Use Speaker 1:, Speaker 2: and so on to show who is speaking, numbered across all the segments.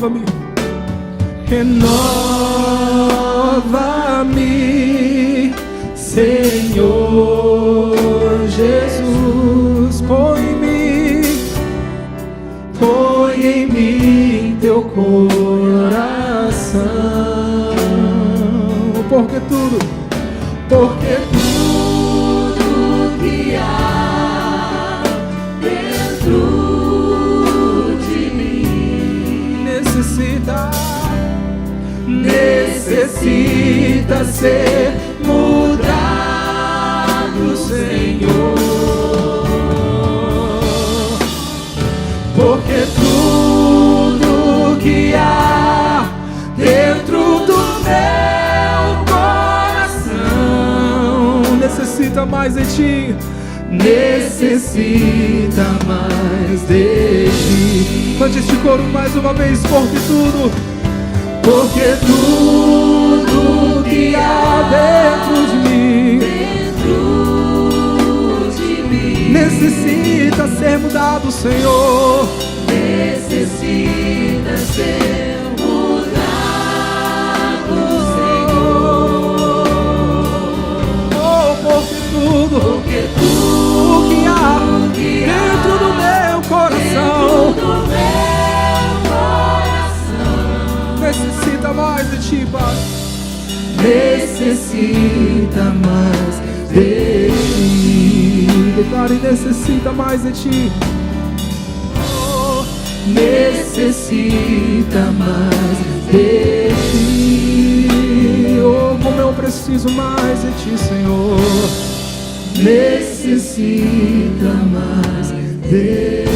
Speaker 1: renova-me. Renova-me, Senhor Jesus. Põe em mim teu coração. Porque tudo que há dentro de mim necessita ser mudado, Senhor. Porque tudo que há dentro do meu coração necessita mais de ti, necessita mais de ti. Cante este coro mais uma vez. Porque tudo que há dentro de mim necessita ser mudado, Senhor.
Speaker 2: Necessita ser mudado, Senhor.
Speaker 1: Porque tudo que há dentro do meu coração necessita mais de ti, Pai. Necessita mais de ti. Declare: necessita mais de ti. Oh, necessita mais de ti. Oh, como eu preciso mais de ti, Senhor. Necessita mais de ti.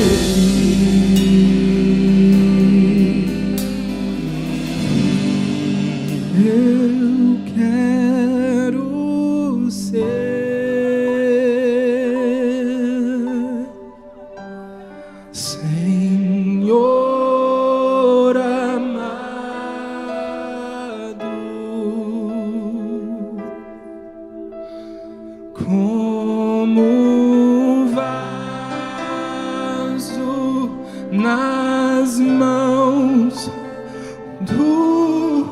Speaker 1: Eu quero ser Senhor amado, como um vaso nas mãos do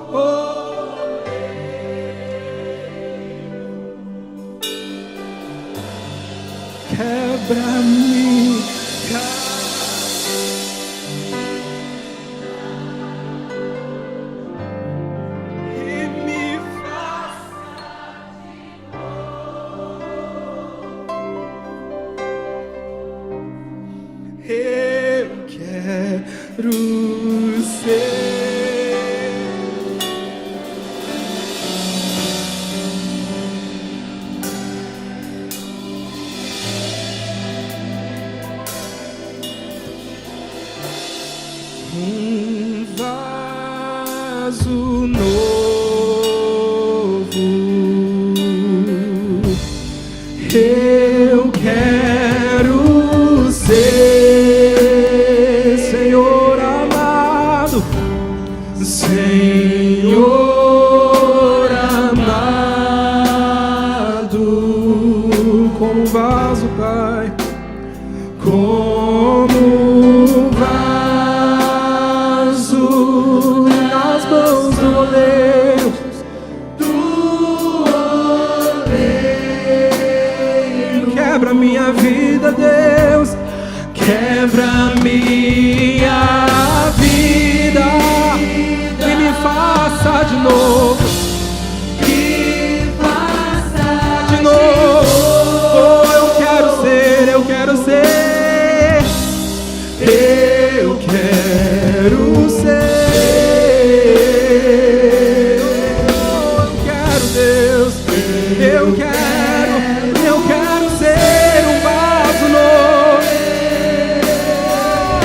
Speaker 1: quebra-me, e me faça eu quero ser um vaso novo. Eu quero ser Senhor amado, Senhor amado, como um vaso, Pai, como um vaso nas mãos do oleiro, Quebra minha vida, Deus, quebra minha vida e me faça de novo. De novo. Oh, eu quero ser, eu quero ser, eu quero ser. Oh, eu quero, Deus, eu quero ser um vaso novo.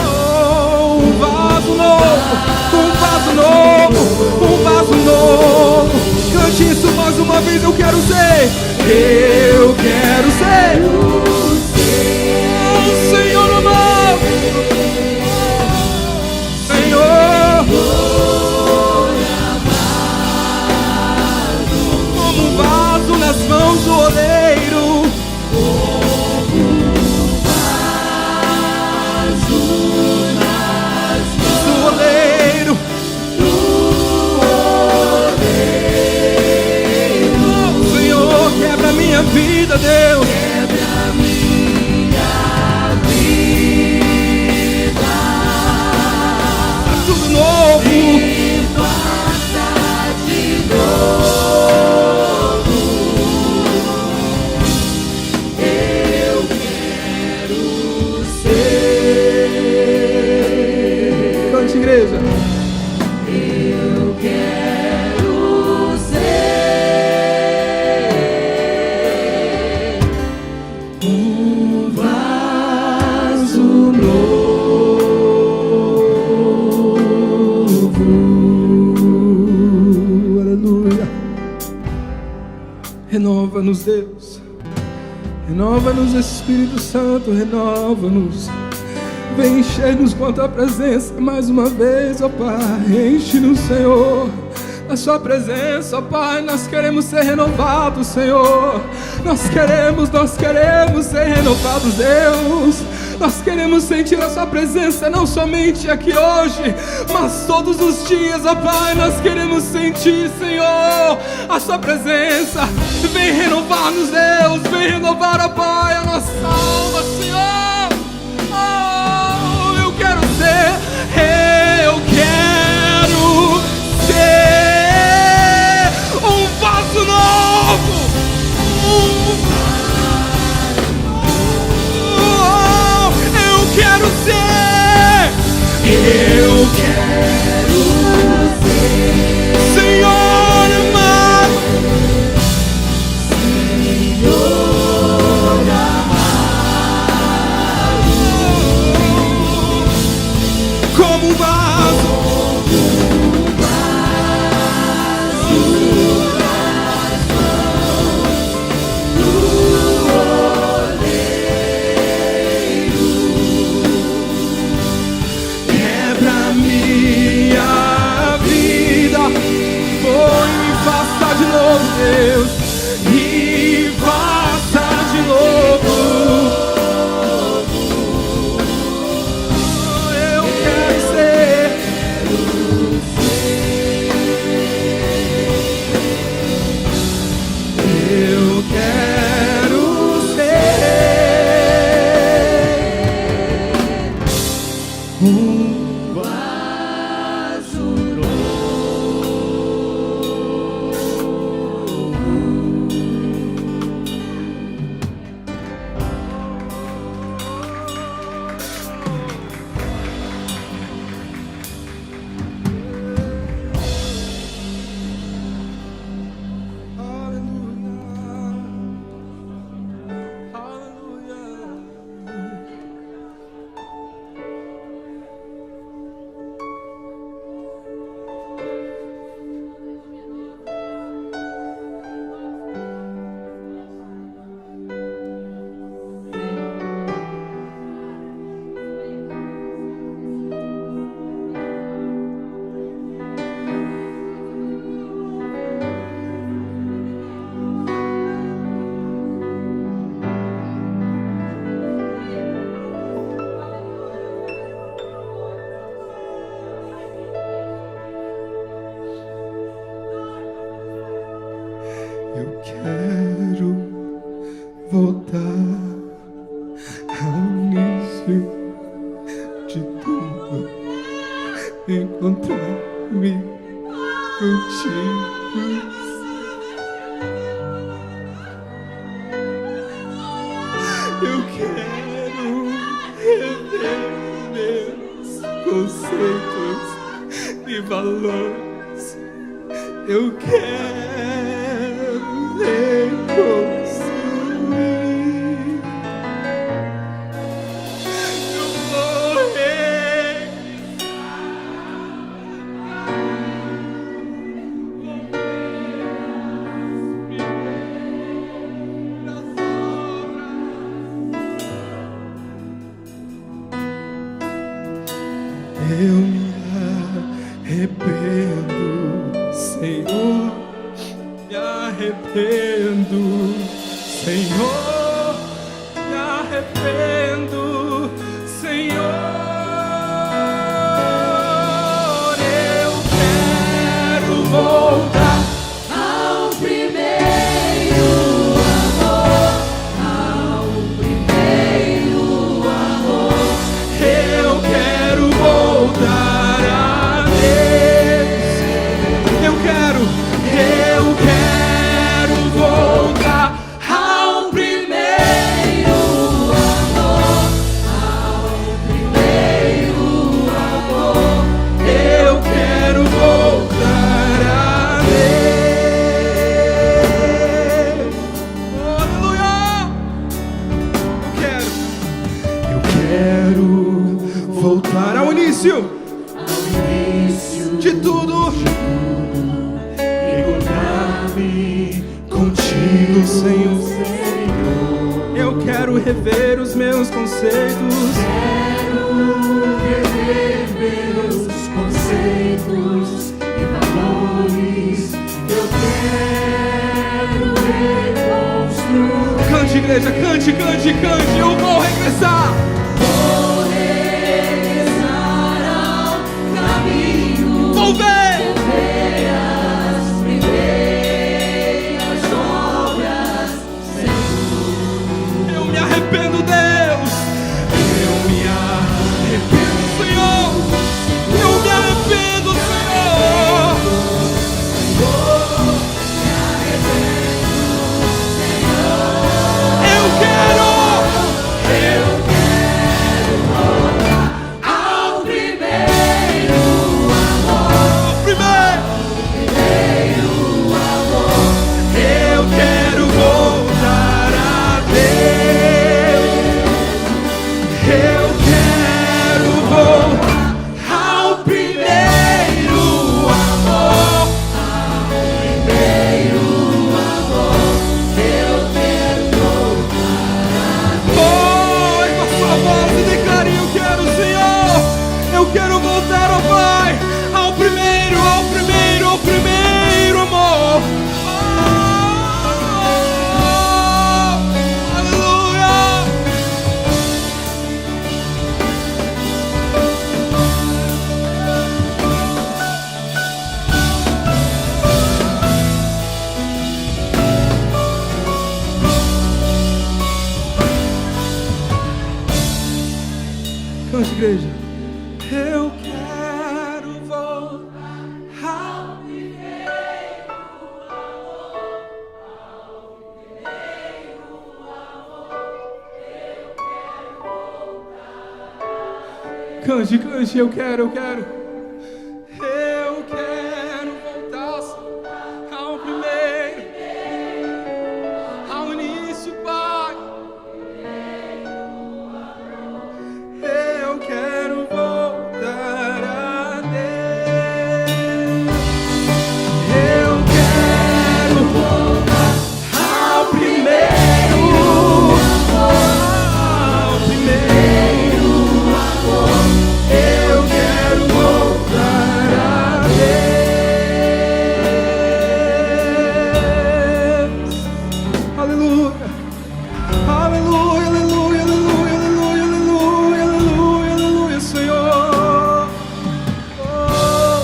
Speaker 1: Oh, um vaso novo, um vaso novo, um vaso novo. Cante isso mais uma vez, eu quero ser. Eu quero ser oh, Senhor amado, Senhor, como um vaso nas mãos do oleiro, do oleiro, noite, igreja.
Speaker 2: Eu quero ser um vaso
Speaker 1: novo. Aleluia. Renova-nos, Deus. Renova-nos, Espírito Santo, renova-nos. Vem encher-nos com a tua presença mais uma vez, ó Pai. Enche-nos, Senhor, a sua presença, ó Pai. Nós queremos ser renovados, Senhor. Nós queremos ser renovados, Deus. Nós queremos sentir a sua presença, não somente aqui hoje, mas todos os dias, ó Pai. Nós queremos sentir, Senhor, a sua presença. Vem renovar-nos, Deus. Vem renovar, ó Pai, a nossa alma, Senhor. Eu quero ser um vaso novo. Eu quero ser, Senhor amado, como um vaso. Quebra minha vida, foi me faça de novo, Deus, me faça de novo. Eu quero ser, eu quero ser um vaso Eu quero voltar ao início de tudo, encontrar-me contigo. Eu quero rever meus conceitos e valores. Eu quero reconstruir. Eu vou eu me arrependo, Senhor, me arrependo, Senhor, me arrependo, Senhor. Eu quero voltar
Speaker 2: ao primeiro amor, ao primeiro amor.
Speaker 1: Eu quero voltar a Deus. Eu quero voltar
Speaker 2: Ao primeiro amor,
Speaker 1: voltar ao início de tudo. Encontrar-me contigo, Senhor. Eu quero rever os meus conceitos.
Speaker 2: Quero rever meus conceitos e valores. Eu quero reconstruir.
Speaker 1: Cante, igreja, cante, cante, cante. Eu vou regressar.
Speaker 2: Vou regressar ao caminho.
Speaker 1: Vou ver.
Speaker 2: As primeiras obras, Senhor.
Speaker 1: Eu me arrependo, Deus. Eu me arrependo, Senhor. Eu me arrependo, Senhor. Eu quero
Speaker 2: voltar ao primeiro amor.
Speaker 1: o primeiro. Eu quero voltar a Deus. Eu quero voltar ao primeiro amor. Oi, com a sua voz e declare: eu quero, Senhor. Eu quero voltar, ó Pai, ao primeiro amor. Aleluia. Cante, igreja. Eu quero voltar ao Cante, cante, eu quero. Eu quero voltar ao primeiro, ao início, Pai. Eu quero voltar a Deus. Eu quero voltar ao primeiro amor. Eu quero voltar a Deus. Aleluia. Aleluia, aleluia, aleluia, aleluia, aleluia, aleluia, aleluia, Senhor. Oh.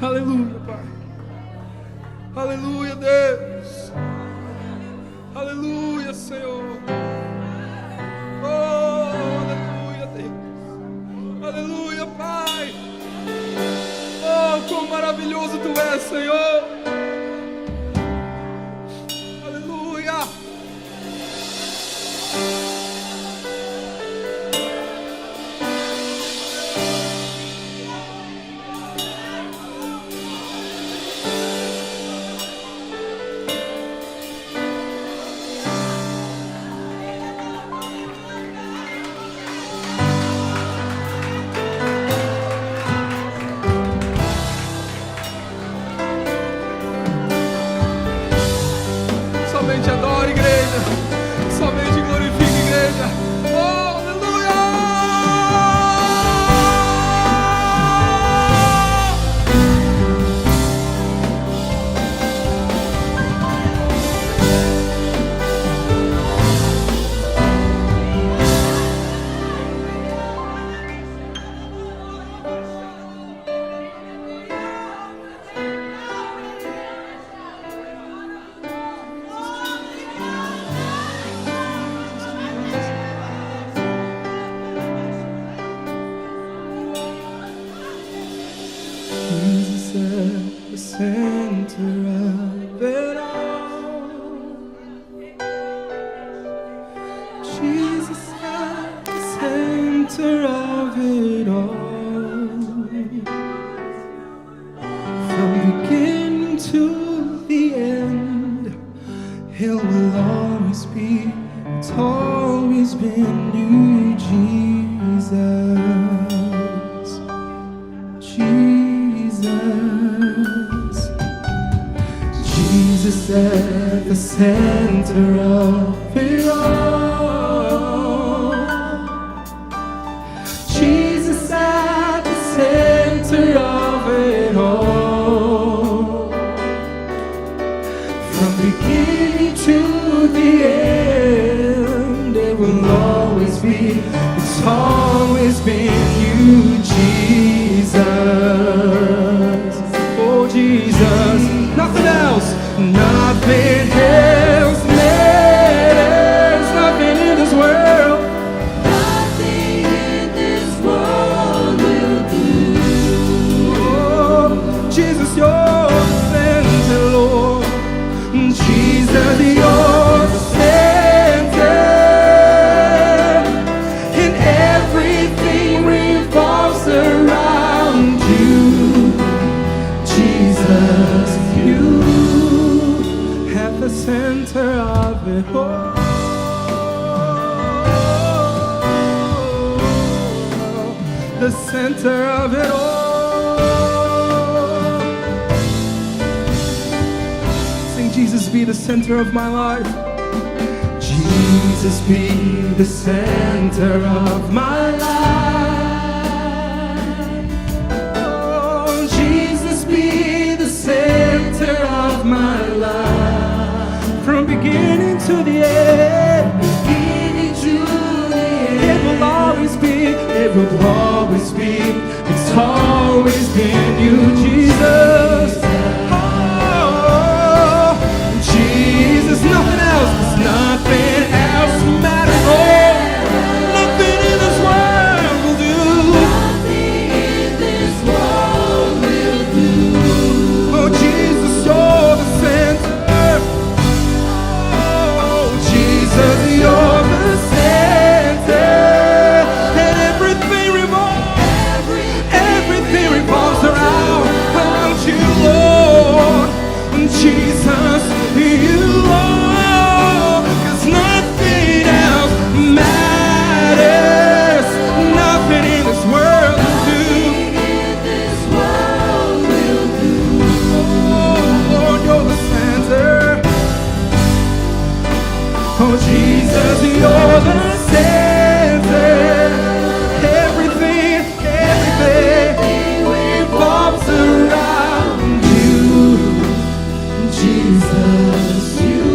Speaker 1: Aleluia, Pai. Aleluia, Deus. Aleluia, Senhor. Oh, aleluia, Deus. Aleluia, Pai. Oh, quão maravilhoso Tu és, Senhor. Aleluia. Somente adore, igreja. Somente glorifique, igreja. Oh, aleluia. Jesus at the center of it all. Jesus at the center of it all. From beginning to the end, He will always be. It's always been you, Jesus. center of it all. Jesus at the center of it all. From beginning to the end, it will always be, it's always been you, Jesus. Oh, Jesus, nothing else, nothing else matters, nothing in this world.
Speaker 2: Nothing in this world will do.
Speaker 1: Oh, Jesus, you're the center, Lord. Jesus, you're the center, and everything revolves around you. Jesus, you at the center of it all. The center of it all. Sing, Jesus, be the center of my life. Jesus, be the center of my life. Oh, Jesus, be the center of my life. From beginning to the end, beginning to the end, it will always be, it will always be, it's always been you, Jesus. Oh, Jesus, nothing else, 'cause nothing else matters. Oh, nothing in this world will do.
Speaker 2: Nothing in this world will do.
Speaker 1: Oh, Jesus, you're the center. Oh, Jesus, you're the center. And everything revolves around you, Lord. Jesus, you are, 'cause nothing else matters. Nothing in this world will do.
Speaker 2: In this world will do.
Speaker 1: Oh, Lord, you're the center. Oh, Jesus, you're the center. Everything revolves around you. Jesus, you.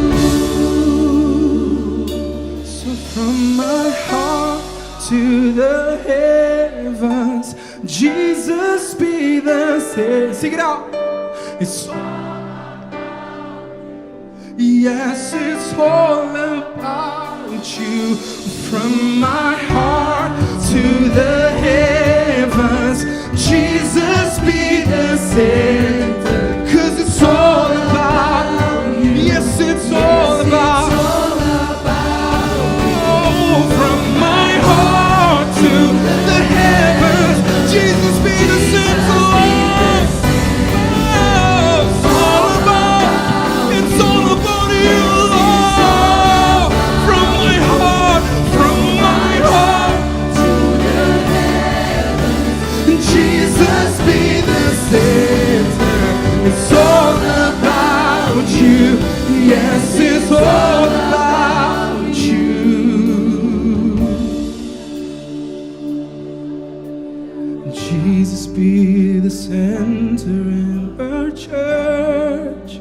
Speaker 1: So from my heart to the heavens, Jesus, be the center. Sing it out. It's yes, it's all about you. From my heart to the heavens, Jesus, be the center. 'Cause it's all about you. Yes, it's all about. Oh, from my heart to the heavens, Jesus, be the center. Oh, it's all about you, Lord. From my heart
Speaker 2: To the heavens,
Speaker 1: Jesus, be the center. It's all about you. Yes, it's all about you. Jesus, be the center in our church.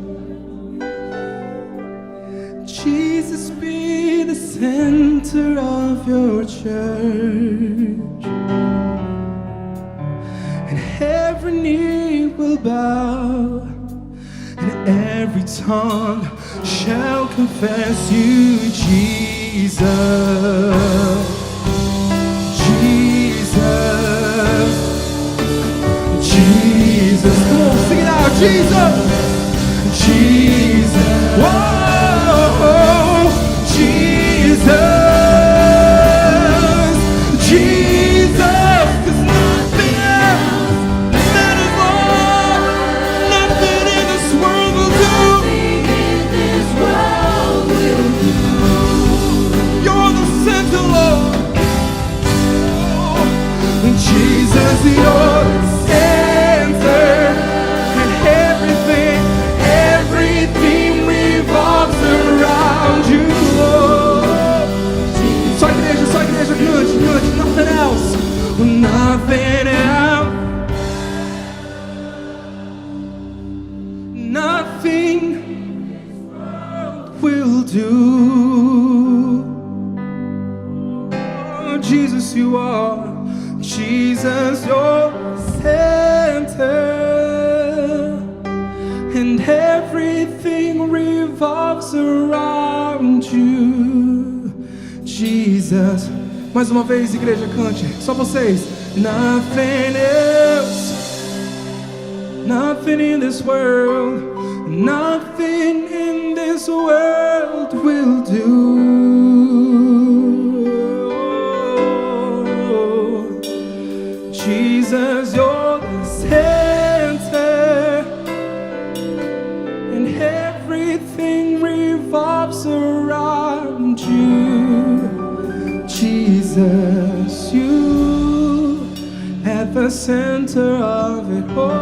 Speaker 1: Jesus, be the center of your church. And every knee will bow, and every tongue shall confess you, Jesus. Jesus. Jesus. Come on, sing it out, Jesus. Jesus. Whoa, Jesus. Jesus. 'Cause nothing else matters more. Nothing in this world will do.
Speaker 2: nothing in this world will do.
Speaker 1: You're the center, Lord. Jesus, you're the center, and everything revolves around. Jesus, you're the center, and everything revolves around you, Jesus. Mais uma vez, igreja, cante, só vocês. Nothing else, nothing in this world, nothing in this world will do. Jesus, you're the center, and everything revolves around you. Jesus, you at the center of it all,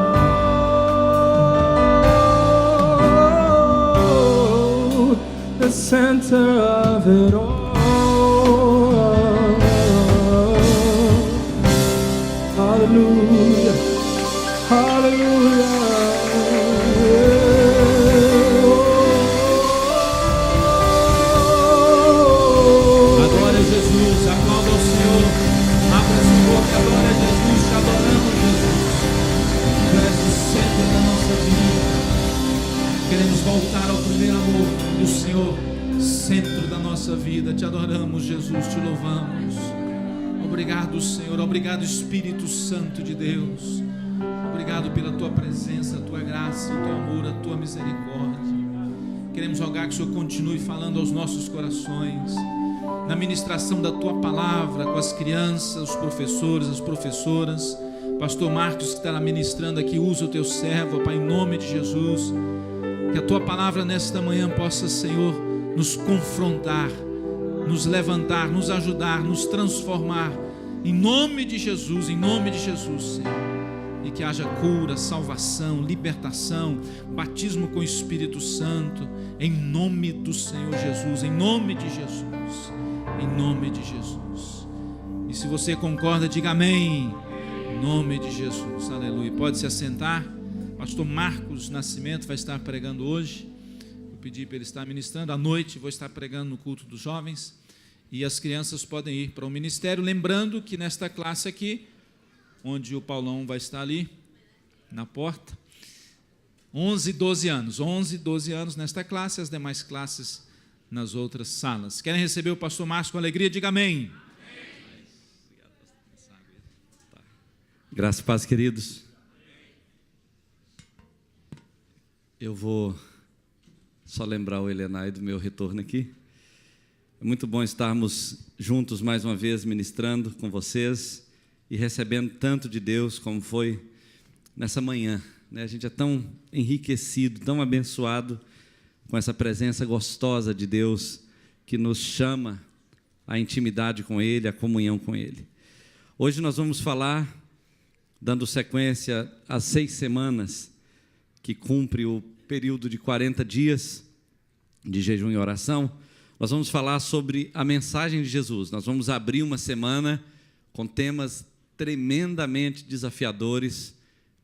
Speaker 1: the center of it all. Hallelujah, hallelujah.
Speaker 3: Queremos voltar ao primeiro amor do Senhor, centro da nossa vida. Te adoramos, Jesus, te louvamos. Obrigado, Senhor, obrigado, Espírito Santo de Deus. Obrigado pela tua presença, a tua graça, o teu amor, a tua misericórdia. Queremos rogar que o Senhor continue falando aos nossos corações, na ministração da tua palavra, com as crianças, os professores, as professoras. Pastor Marcos, que estará ministrando aqui, usa o teu servo, Pai, em nome de Jesus. Que a tua palavra nesta manhã possa, Senhor, nos confrontar, nos levantar, nos ajudar, nos transformar, em nome de Jesus, Senhor. E que haja cura, salvação, libertação, batismo com o Espírito Santo, em nome do Senhor Jesus, em nome de Jesus, em nome de Jesus. E se você concorda, diga amém, em nome de Jesus, aleluia. Pode se assentar. Pastor Marcos Nascimento vai estar pregando hoje. Eu pedi para ele estar ministrando. À noite vou estar pregando no culto dos jovens. E as crianças podem ir para o ministério. Lembrando que nesta classe aqui, onde o Paulão vai estar ali, na porta, 11 e 12 anos. 11 e 12 anos nesta classe, as demais classes nas outras salas. Querem receber o pastor Marcos com alegria? Diga amém.
Speaker 4: Graças e paz, queridos. Eu vou só lembrar o Elenai do meu retorno aqui. É muito bom estarmos juntos mais uma vez, ministrando com vocês e recebendo tanto de Deus como foi nessa manhã, né? A gente é tão enriquecido, tão abençoado com essa presença gostosa de Deus que nos chama à intimidade com Ele, à comunhão com Ele. Hoje nós vamos falar, dando sequência às 6 semanas, que cumpre o período de 40 dias de jejum e oração. Nós vamos falar sobre a mensagem de Jesus. Nós vamos abrir uma semana com temas tremendamente desafiadores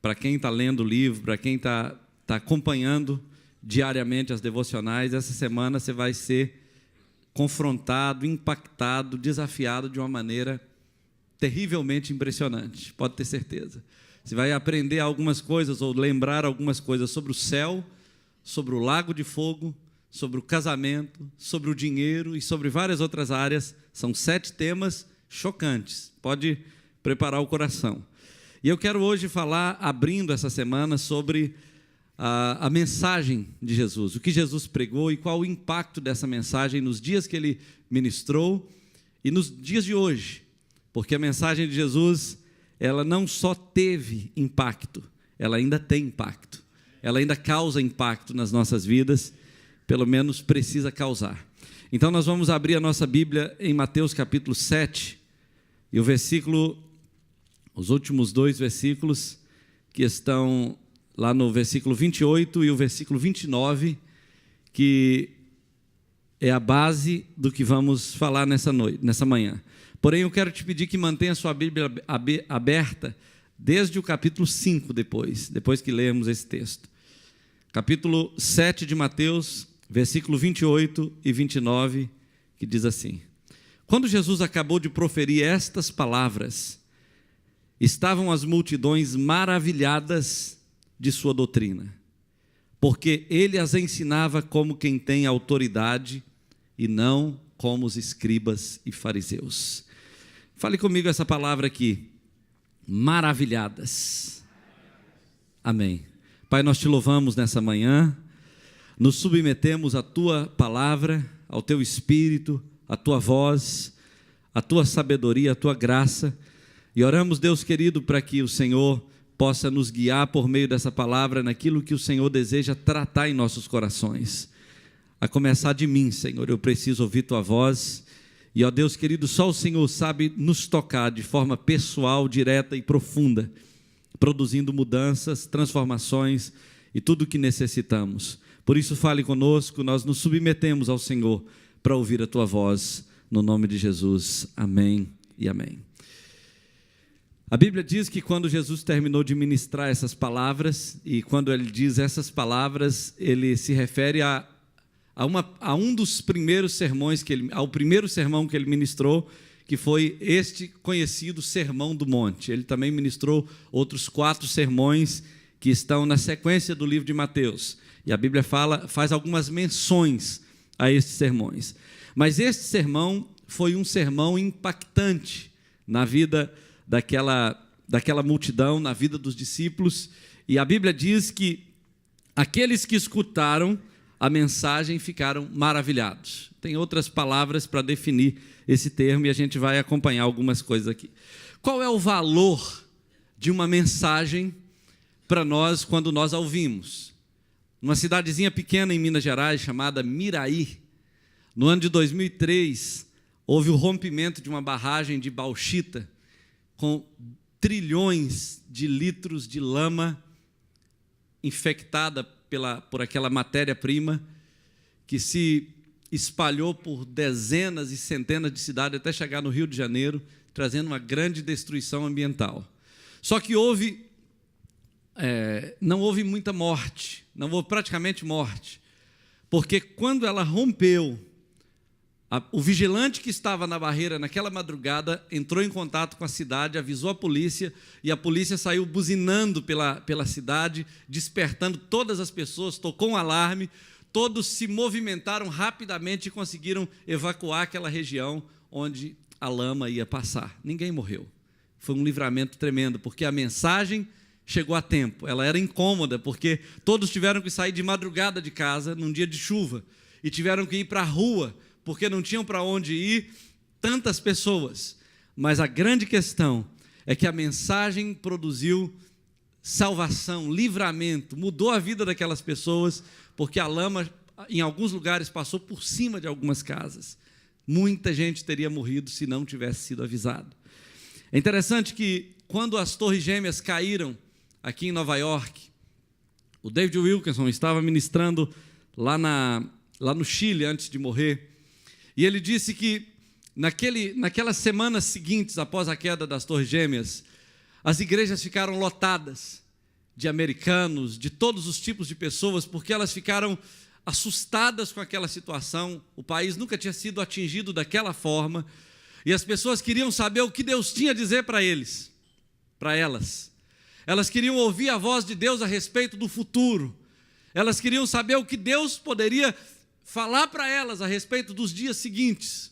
Speaker 4: para quem está lendo o livro, para quem está acompanhando diariamente as devocionais. Essa semana você vai ser confrontado, impactado, desafiado de uma maneira terrivelmente impressionante, pode ter certeza. Você vai aprender algumas coisas ou lembrar algumas coisas sobre o céu, sobre o lago de fogo, sobre o casamento, sobre o dinheiro e sobre várias outras áreas. São 7 temas chocantes. Pode preparar o coração. E eu quero hoje falar, abrindo essa semana, sobre a mensagem de Jesus, o que Jesus pregou e qual o impacto dessa mensagem nos dias que Ele ministrou e nos dias de hoje. Porque a mensagem de Jesus, ela não só teve impacto, ela ainda tem impacto. Ela ainda causa impacto nas nossas vidas, pelo menos precisa causar. Então nós vamos abrir a nossa Bíblia em Mateus capítulo 7, e os últimos 2 versículos, que estão lá no versículo 28 e o versículo 29, que é a base do que vamos falar nessa manhã. Porém, eu quero te pedir que mantenha a sua Bíblia aberta desde o capítulo 5 depois que lermos esse texto. Capítulo 7 de Mateus, versículo 28 e 29, que diz assim: Quando Jesus acabou de proferir estas palavras, estavam as multidões maravilhadas de sua doutrina, porque ele as ensinava como quem tem autoridade e não como os escribas e fariseus. Fale comigo essa palavra aqui, maravilhadas. Amém. Pai, nós te louvamos nessa manhã, nos submetemos à tua palavra, ao teu espírito, à tua voz, à tua sabedoria, à tua graça, e oramos, Deus querido, para que o Senhor possa nos guiar por meio dessa palavra naquilo que o Senhor deseja tratar em nossos corações. A começar de mim, Senhor, eu preciso ouvir tua voz, e ó Deus querido, só o Senhor sabe nos tocar de forma pessoal, direta e profunda, produzindo mudanças, transformações e tudo o que necessitamos. Por isso fale conosco, nós nos submetemos ao Senhor para ouvir a tua voz, no nome de Jesus, amém e amém. A Bíblia diz que quando Jesus terminou de ministrar essas palavras, e quando ele diz essas palavras, ele se refere a um dos primeiros sermões, ao primeiro sermão que ele ministrou, que foi este conhecido Sermão do Monte. Ele também ministrou outros 4 sermões que estão na sequência do livro de Mateus. E a Bíblia faz algumas menções a estes sermões. Mas este sermão foi um sermão impactante na vida daquela multidão, na vida dos discípulos. E a Bíblia diz que aqueles que escutaram a mensagem ficaram maravilhados. Tem outras palavras para definir esse termo e a gente vai acompanhar algumas coisas aqui. Qual é o valor de uma mensagem para nós quando nós a ouvimos? Numa cidadezinha pequena em Minas Gerais chamada Miraí, no ano de 2003, houve o rompimento de uma barragem de bauxita com trilhões de litros de lama infectada por aquela matéria-prima que se espalhou por dezenas e centenas de cidades até chegar no Rio de Janeiro, trazendo uma grande destruição ambiental. Só que não houve muita morte, não houve praticamente morte, porque quando ela rompeu, o vigilante que estava na barreira naquela madrugada entrou em contato com a cidade, avisou a polícia, e a polícia saiu buzinando pela cidade, despertando todas as pessoas, tocou um alarme, todos se movimentaram rapidamente e conseguiram evacuar aquela região onde a lama ia passar. Ninguém morreu. Foi um livramento tremendo, porque a mensagem chegou a tempo. Ela era incômoda, porque todos tiveram que sair de madrugada de casa, num dia de chuva, e tiveram que ir para a rua, porque não tinham para onde ir, tantas pessoas. Mas a grande questão é que a mensagem produziu salvação, livramento, mudou a vida daquelas pessoas, porque a lama, em alguns lugares, passou por cima de algumas casas. Muita gente teria morrido se não tivesse sido avisado. É interessante que, quando as Torres Gêmeas caíram aqui em Nova York, o David Wilkerson estava ministrando lá no Chile, antes de morrer, e ele disse que naquelas semanas seguintes, após a queda das Torres Gêmeas, as igrejas ficaram lotadas de americanos, de todos os tipos de pessoas, porque elas ficaram assustadas com aquela situação. O país nunca tinha sido atingido daquela forma, e as pessoas queriam saber o que Deus tinha a dizer para elas. Elas queriam ouvir a voz de Deus a respeito do futuro. Elas queriam saber o que Deus poderia falar para elas a respeito dos dias seguintes.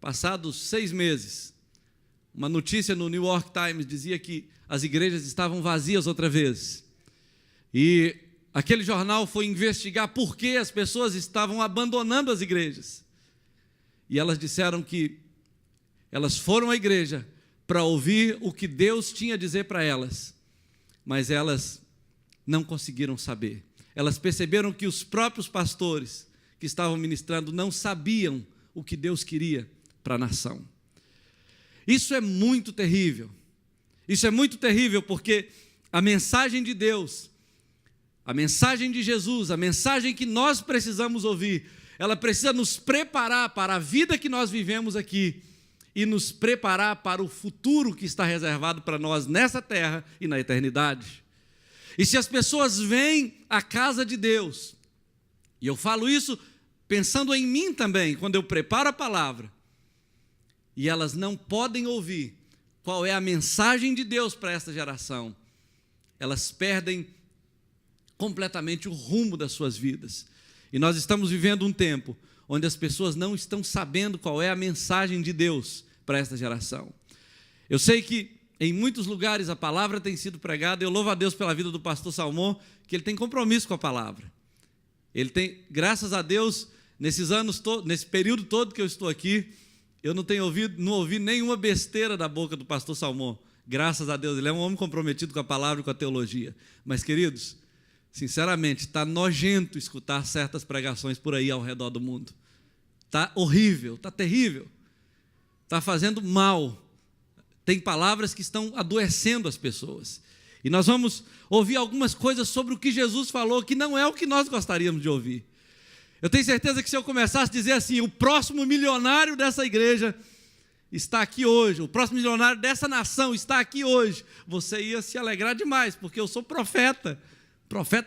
Speaker 4: Passados 6 meses, uma notícia no New York Times dizia que as igrejas estavam vazias outra vez. E aquele jornal foi investigar por que as pessoas estavam abandonando as igrejas. E elas disseram que elas foram à igreja para ouvir o que Deus tinha a dizer para elas, mas elas não conseguiram saber. Elas perceberam que os próprios pastores que estavam ministrando não sabiam o que Deus queria para a nação. Isso é muito terrível. Isso é muito terrível porque a mensagem de Deus, a mensagem de Jesus, a mensagem que nós precisamos ouvir, ela precisa nos preparar para a vida que nós vivemos aqui e nos preparar para o futuro que está reservado para nós nessa terra e na eternidade. E se as pessoas vêm à casa de Deus, e eu falo isso pensando em mim também, quando eu preparo a palavra, e elas não podem ouvir qual é a mensagem de Deus para esta geração, elas perdem completamente o rumo das suas vidas. E nós estamos vivendo um tempo onde as pessoas não estão sabendo qual é a mensagem de Deus para esta geração. Eu sei que em muitos lugares a palavra tem sido pregada. Eu louvo a Deus pela vida do pastor Salmão, que ele tem compromisso com a palavra. Ele tem, graças a Deus, nesses anos nesse período todo que eu estou aqui, eu não ouvi nenhuma besteira da boca do pastor Salmão. Graças a Deus, ele é um homem comprometido com a palavra e com a teologia. Mas, queridos, sinceramente, está nojento escutar certas pregações por aí ao redor do mundo. Está horrível, está terrível, está fazendo mal. Tem palavras que estão adoecendo as pessoas. E nós vamos ouvir algumas coisas sobre o que Jesus falou, que não é o que nós gostaríamos de ouvir. Eu tenho certeza que se eu começasse a dizer assim, o próximo milionário dessa igreja está aqui hoje, o próximo milionário dessa nação está aqui hoje, você ia se alegrar demais, porque eu sou profeta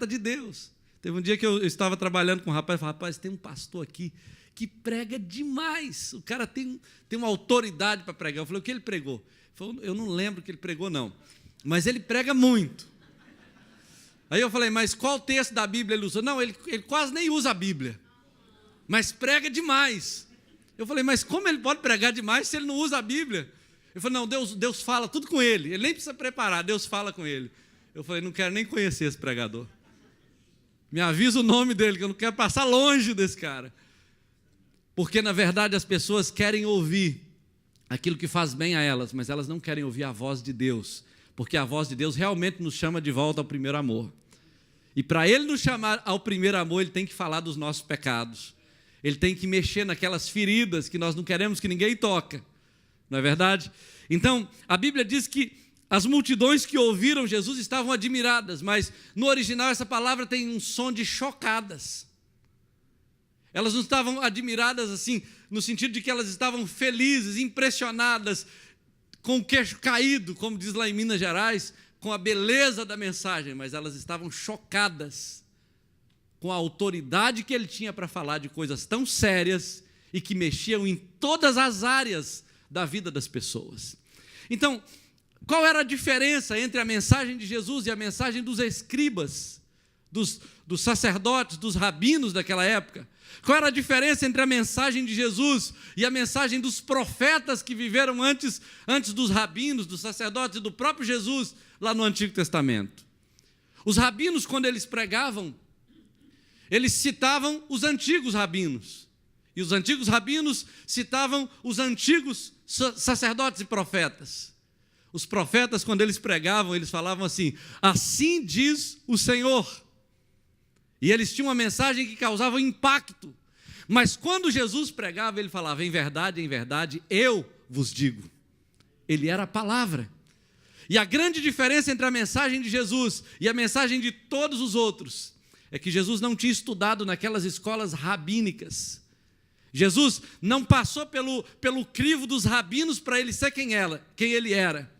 Speaker 4: de Deus. Teve um dia que eu estava trabalhando com um rapaz, e falei, rapaz, tem um pastor aqui que prega demais, o cara tem uma autoridade para pregar. Eu falei, o que ele pregou? Ele falou, eu não lembro o que ele pregou não, mas ele prega muito. Aí eu falei, mas qual texto da Bíblia ele usou? Não, ele quase nem usa a Bíblia, mas prega demais. Eu falei, mas como ele pode pregar demais se ele não usa a Bíblia? Ele falou, não, Deus fala tudo com ele nem precisa preparar, Deus fala com ele. Eu falei, não quero nem conhecer esse pregador. Me avisa o nome dele, que eu não quero passar longe desse cara. Porque, na verdade, as pessoas querem ouvir aquilo que faz bem a elas, mas elas não querem ouvir a voz de Deus, porque a voz de Deus realmente nos chama de volta ao primeiro amor. E para Ele nos chamar ao primeiro amor, Ele tem que falar dos nossos pecados. Ele tem que mexer naquelas feridas que nós não queremos que ninguém toque. Não é verdade? Então, a Bíblia diz que as multidões que ouviram Jesus estavam admiradas, mas no original essa palavra tem um som de chocadas. Elas não estavam admiradas assim, no sentido de que elas estavam felizes, impressionadas, com o queixo caído, como diz lá em Minas Gerais, com a beleza da mensagem, mas elas estavam chocadas com a autoridade que ele tinha para falar de coisas tão sérias e que mexiam em todas as áreas da vida das pessoas. Então, qual era a diferença entre a mensagem de Jesus e a mensagem dos escribas, dos sacerdotes, dos rabinos daquela época? Qual era a diferença entre a mensagem de Jesus e a mensagem dos profetas que viveram antes dos rabinos, dos sacerdotes e do próprio Jesus lá no Antigo Testamento? Os rabinos, quando eles pregavam, eles citavam os antigos rabinos. E os antigos rabinos citavam os antigos sacerdotes e profetas. Os profetas, quando eles pregavam, eles falavam assim, assim diz o Senhor. E eles tinham uma mensagem que causava impacto. Mas quando Jesus pregava, ele falava, em verdade, eu vos digo. Ele era a palavra. E a grande diferença entre a mensagem de Jesus e a mensagem de todos os outros é que Jesus não tinha estudado naquelas escolas rabínicas. Jesus não passou pelo crivo dos rabinos para ele ser quem ele era.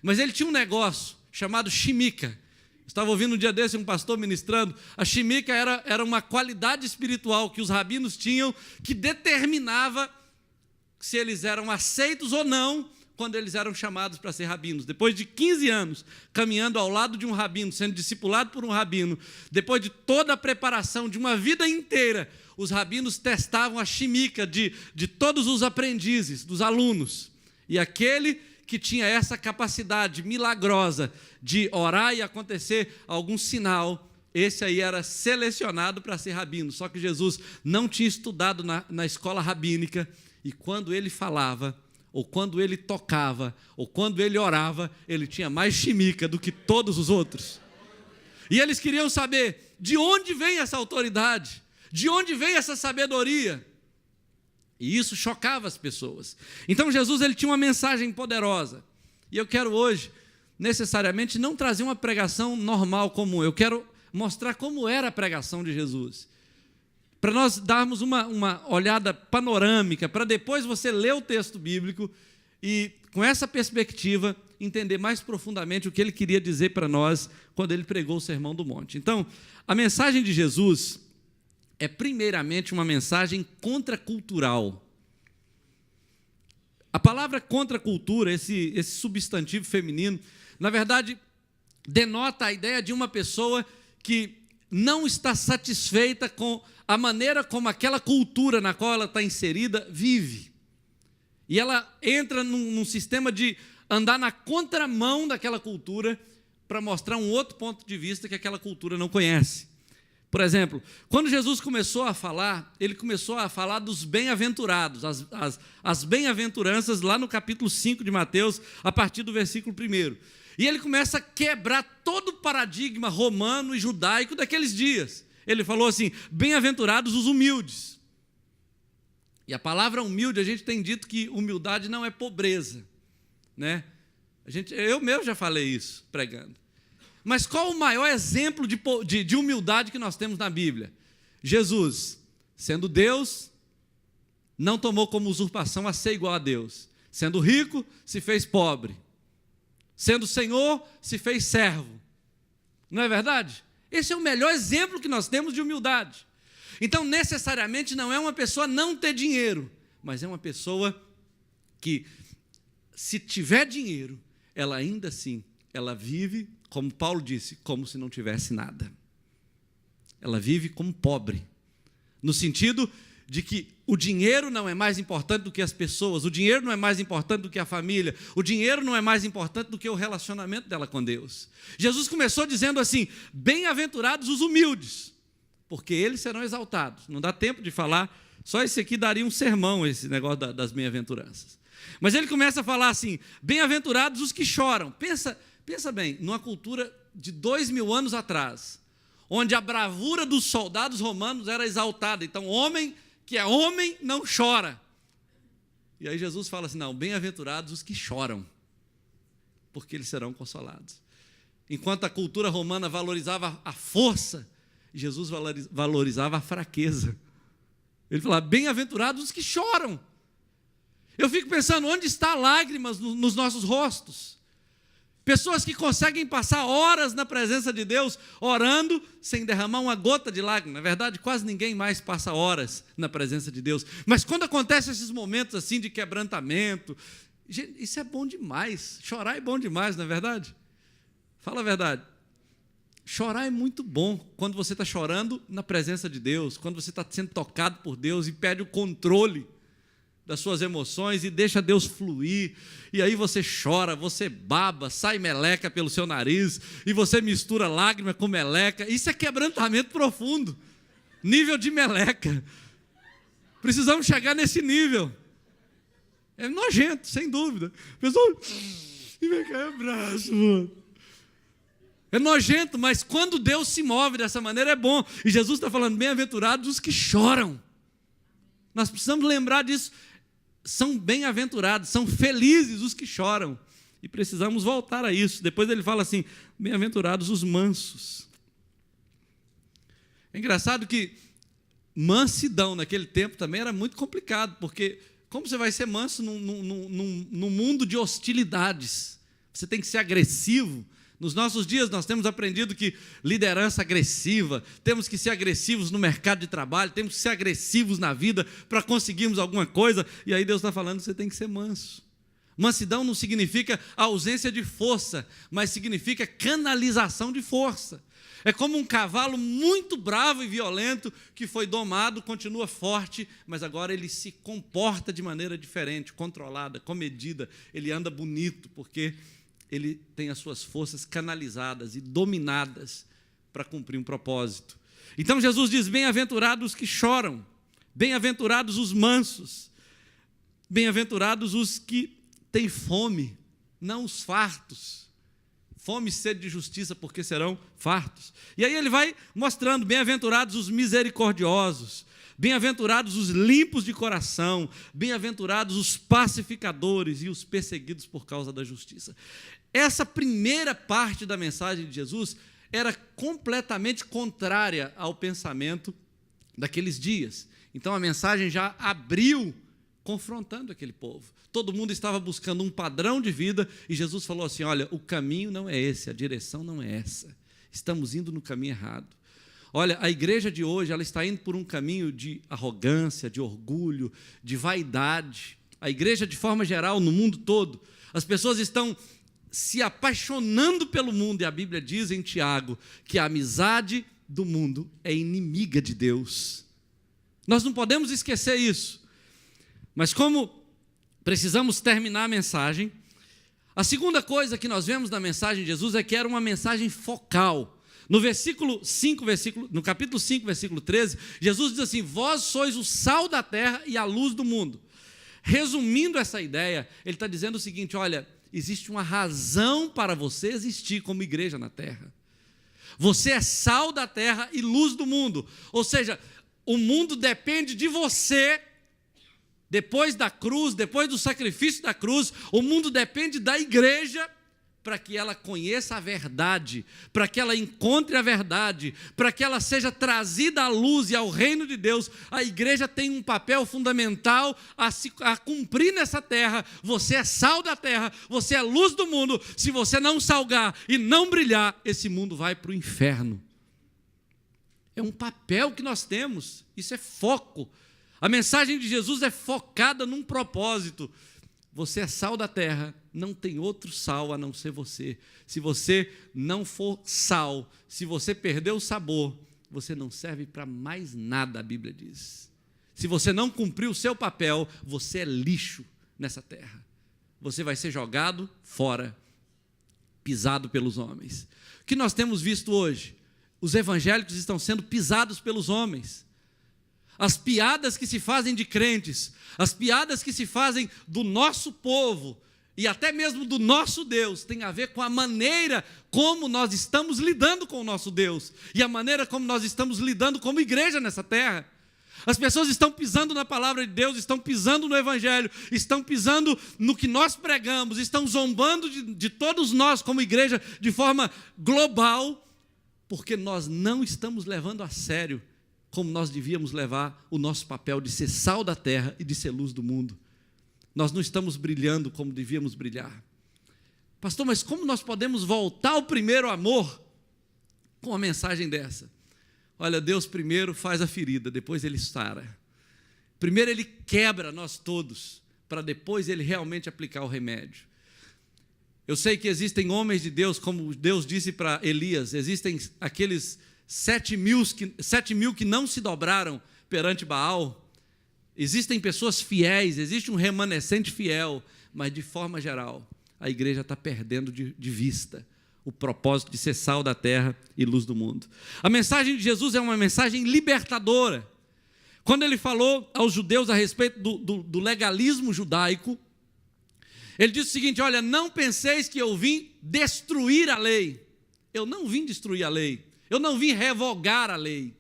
Speaker 4: Mas ele tinha um negócio chamado shimika. Estava ouvindo um dia desse um pastor ministrando. A shimika era uma qualidade espiritual que os rabinos tinham, que determinava se eles eram aceitos ou não quando eles eram chamados para ser rabinos. Depois de 15 anos caminhando ao lado de um rabino, sendo discipulado por um rabino, depois de toda a preparação de uma vida inteira, os rabinos testavam a shimika de todos os aprendizes, dos alunos. E aquele que tinha essa capacidade milagrosa de orar e acontecer algum sinal, esse aí era selecionado para ser rabino. Só que Jesus não tinha estudado na escola rabínica, e quando ele falava, ou quando ele tocava, ou quando ele orava, ele tinha mais shimika do que todos os outros. E eles queriam saber de onde vem essa autoridade, de onde vem essa sabedoria. E isso chocava as pessoas. Então Jesus ele tinha uma mensagem poderosa. E eu quero hoje, necessariamente, não trazer uma pregação normal comum. Eu quero mostrar como era a pregação de Jesus. Para nós darmos uma olhada panorâmica, para depois você ler o texto bíblico e, com essa perspectiva, entender mais profundamente o que ele queria dizer para nós quando ele pregou o Sermão do Monte. Então, a mensagem de Jesus é primeiramente uma mensagem contracultural. A palavra contracultura, esse substantivo feminino, na verdade, denota a ideia de uma pessoa que não está satisfeita com a maneira como aquela cultura na qual ela está inserida vive. E ela entra num sistema de andar na contramão daquela cultura para mostrar um outro ponto de vista que aquela cultura não conhece. Por exemplo, quando Jesus começou a falar, ele começou a falar dos bem-aventurados, as bem-aventuranças lá no capítulo 5 de Mateus, a partir do versículo 1. E ele começa a quebrar todo o paradigma romano e judaico daqueles dias. Ele falou assim: bem-aventurados os humildes. E a palavra humilde, a gente tem dito que humildade não é pobreza, né? Eu mesmo já falei isso pregando. Mas qual o maior exemplo de humildade que nós temos na Bíblia? Jesus, sendo Deus, não tomou como usurpação a ser igual a Deus. Sendo rico, se fez pobre. Sendo Senhor, se fez servo. Não é verdade? Esse é o melhor exemplo que nós temos de humildade. Então, necessariamente, não é uma pessoa não ter dinheiro, mas é uma pessoa que, se tiver dinheiro, ela ainda assim, ela vive, como Paulo disse, como se não tivesse nada. Ela vive como pobre, no sentido de que o dinheiro não é mais importante do que as pessoas, o dinheiro não é mais importante do que a família, o dinheiro não é mais importante do que o relacionamento dela com Deus. Jesus começou dizendo assim: bem-aventurados os humildes, porque eles serão exaltados. Não dá tempo de falar, só esse aqui daria um sermão, esse negócio das bem-aventuranças. Mas ele começa a falar assim: bem-aventurados os que choram. Pensa bem, numa cultura de 2000 anos atrás, onde a bravura dos soldados romanos era exaltada. Então, homem que é homem não chora. E aí Jesus fala assim: não, bem-aventurados os que choram, porque eles serão consolados. Enquanto a cultura romana valorizava a força, Jesus valorizava a fraqueza. Ele falava: bem-aventurados os que choram. Eu fico pensando, onde está lágrimas nos nossos rostos? Pessoas que conseguem passar horas na presença de Deus, orando, sem derramar uma gota de lágrima. Na verdade, quase ninguém mais passa horas na presença de Deus. Mas quando acontecem esses momentos assim de quebrantamento, gente, isso é bom demais. Chorar é bom demais, não é verdade? Fala a verdade. Chorar é muito bom quando você está chorando na presença de Deus, quando você está sendo tocado por Deus e perde o controle das suas emoções e deixa Deus fluir, e aí você chora, você baba, sai meleca pelo seu nariz, e você mistura lágrima com meleca. Isso é quebrantamento profundo, nível de meleca. Precisamos chegar nesse nível. É nojento, sem dúvida. Pessoal, e me cai o braço, mano. É nojento, mas quando Deus se move dessa maneira é bom. E Jesus está falando: bem-aventurados os que choram. Nós precisamos lembrar disso. São bem-aventurados, são felizes os que choram. E precisamos voltar a isso. Depois ele fala assim: bem-aventurados os mansos. É engraçado que mansidão naquele tempo também era muito complicado, porque como você vai ser manso num mundo de hostilidades? Você tem que ser agressivo. Nos nossos dias nós temos aprendido que liderança agressiva, temos que ser agressivos no mercado de trabalho, temos que ser agressivos na vida para conseguirmos alguma coisa, e aí Deus está falando que você tem que ser manso. Mansidão não significa ausência de força, mas significa canalização de força. É como um cavalo muito bravo e violento que foi domado, continua forte, mas agora ele se comporta de maneira diferente, controlada, comedida, ele anda bonito, porque ele tem as suas forças canalizadas e dominadas para cumprir um propósito. Então Jesus diz: bem-aventurados os que choram, bem-aventurados os mansos, bem-aventurados os que têm fome, não os fartos. Fome e sede de justiça, porque serão fartos. E aí ele vai mostrando: bem-aventurados os misericordiosos, bem-aventurados os limpos de coração, bem-aventurados os pacificadores e os perseguidos por causa da justiça. Essa primeira parte da mensagem de Jesus era completamente contrária ao pensamento daqueles dias. Então a mensagem já abriu confrontando aquele povo. Todo mundo estava buscando um padrão de vida e Jesus falou assim: olha, o caminho não é esse, a direção não é essa. Estamos indo no caminho errado. Olha, a igreja de hoje, ela está indo por um caminho de arrogância, de orgulho, de vaidade. a igreja de forma geral, no mundo todo, as pessoas estão se apaixonando pelo mundo, e a Bíblia diz em Tiago que a amizade do mundo é inimiga de Deus. Nós não podemos esquecer isso. Mas como precisamos terminar a mensagem, a segunda coisa que nós vemos na mensagem de Jesus é que era uma mensagem focal. No capítulo 5, versículo 13, Jesus diz assim: vós sois o sal da terra e a luz do mundo. Resumindo essa ideia, ele está dizendo o seguinte: olha, existe uma razão para você existir como igreja na terra. Você é sal da terra e luz do mundo. Ou seja, o mundo depende de você. Depois da cruz, depois do sacrifício da cruz, o mundo depende da igreja para que ela conheça a verdade, para que ela encontre a verdade, para que ela seja trazida à luz e ao reino de Deus. A igreja tem um papel fundamental a cumprir nessa terra. Você é sal da terra, você é luz do mundo. Se você não salgar e não brilhar, esse mundo vai para o inferno. É um papel que nós temos, isso é foco. A mensagem de Jesus é focada num propósito. Você é sal da terra, não tem outro sal a não ser você. Se você não for sal, se você perder o sabor, você não serve para mais nada, a Bíblia diz. Se você não cumprir o seu papel, você é lixo nessa terra. Você vai ser jogado fora, pisado pelos homens. O que nós temos visto hoje? Os evangélicos estão sendo pisados pelos homens. As piadas que se fazem de crentes, as piadas que se fazem do nosso povo e até mesmo do nosso Deus, tem a ver com a maneira como nós estamos lidando com o nosso Deus e a maneira como nós estamos lidando como igreja nessa terra. As pessoas estão pisando na palavra de Deus, estão pisando no evangelho, estão pisando no que nós pregamos, estão zombando de todos nós como igreja de forma global, porque nós não estamos levando a sério como nós devíamos levar o nosso papel de ser sal da terra e de ser luz do mundo. Nós não estamos brilhando como devíamos brilhar. Pastor, mas como nós podemos voltar ao primeiro amor com uma mensagem dessa? Olha, Deus primeiro faz a ferida, depois Ele sara. Primeiro Ele quebra nós todos, para depois Ele realmente aplicar o remédio. Eu sei que existem homens de Deus, como Deus disse para Elias, existem aqueles 7 mil que não se dobraram perante Baal. Existem pessoas fiéis, existe um remanescente fiel, mas de forma geral, a igreja está perdendo de vista o propósito de ser sal da terra e luz do mundo. A mensagem de Jesus é uma mensagem libertadora. Quando ele falou aos judeus a respeito do legalismo judaico, ele disse o seguinte: olha, não penseis que eu vim destruir a lei. Eu não vim destruir a lei. Eu não vim revogar a lei.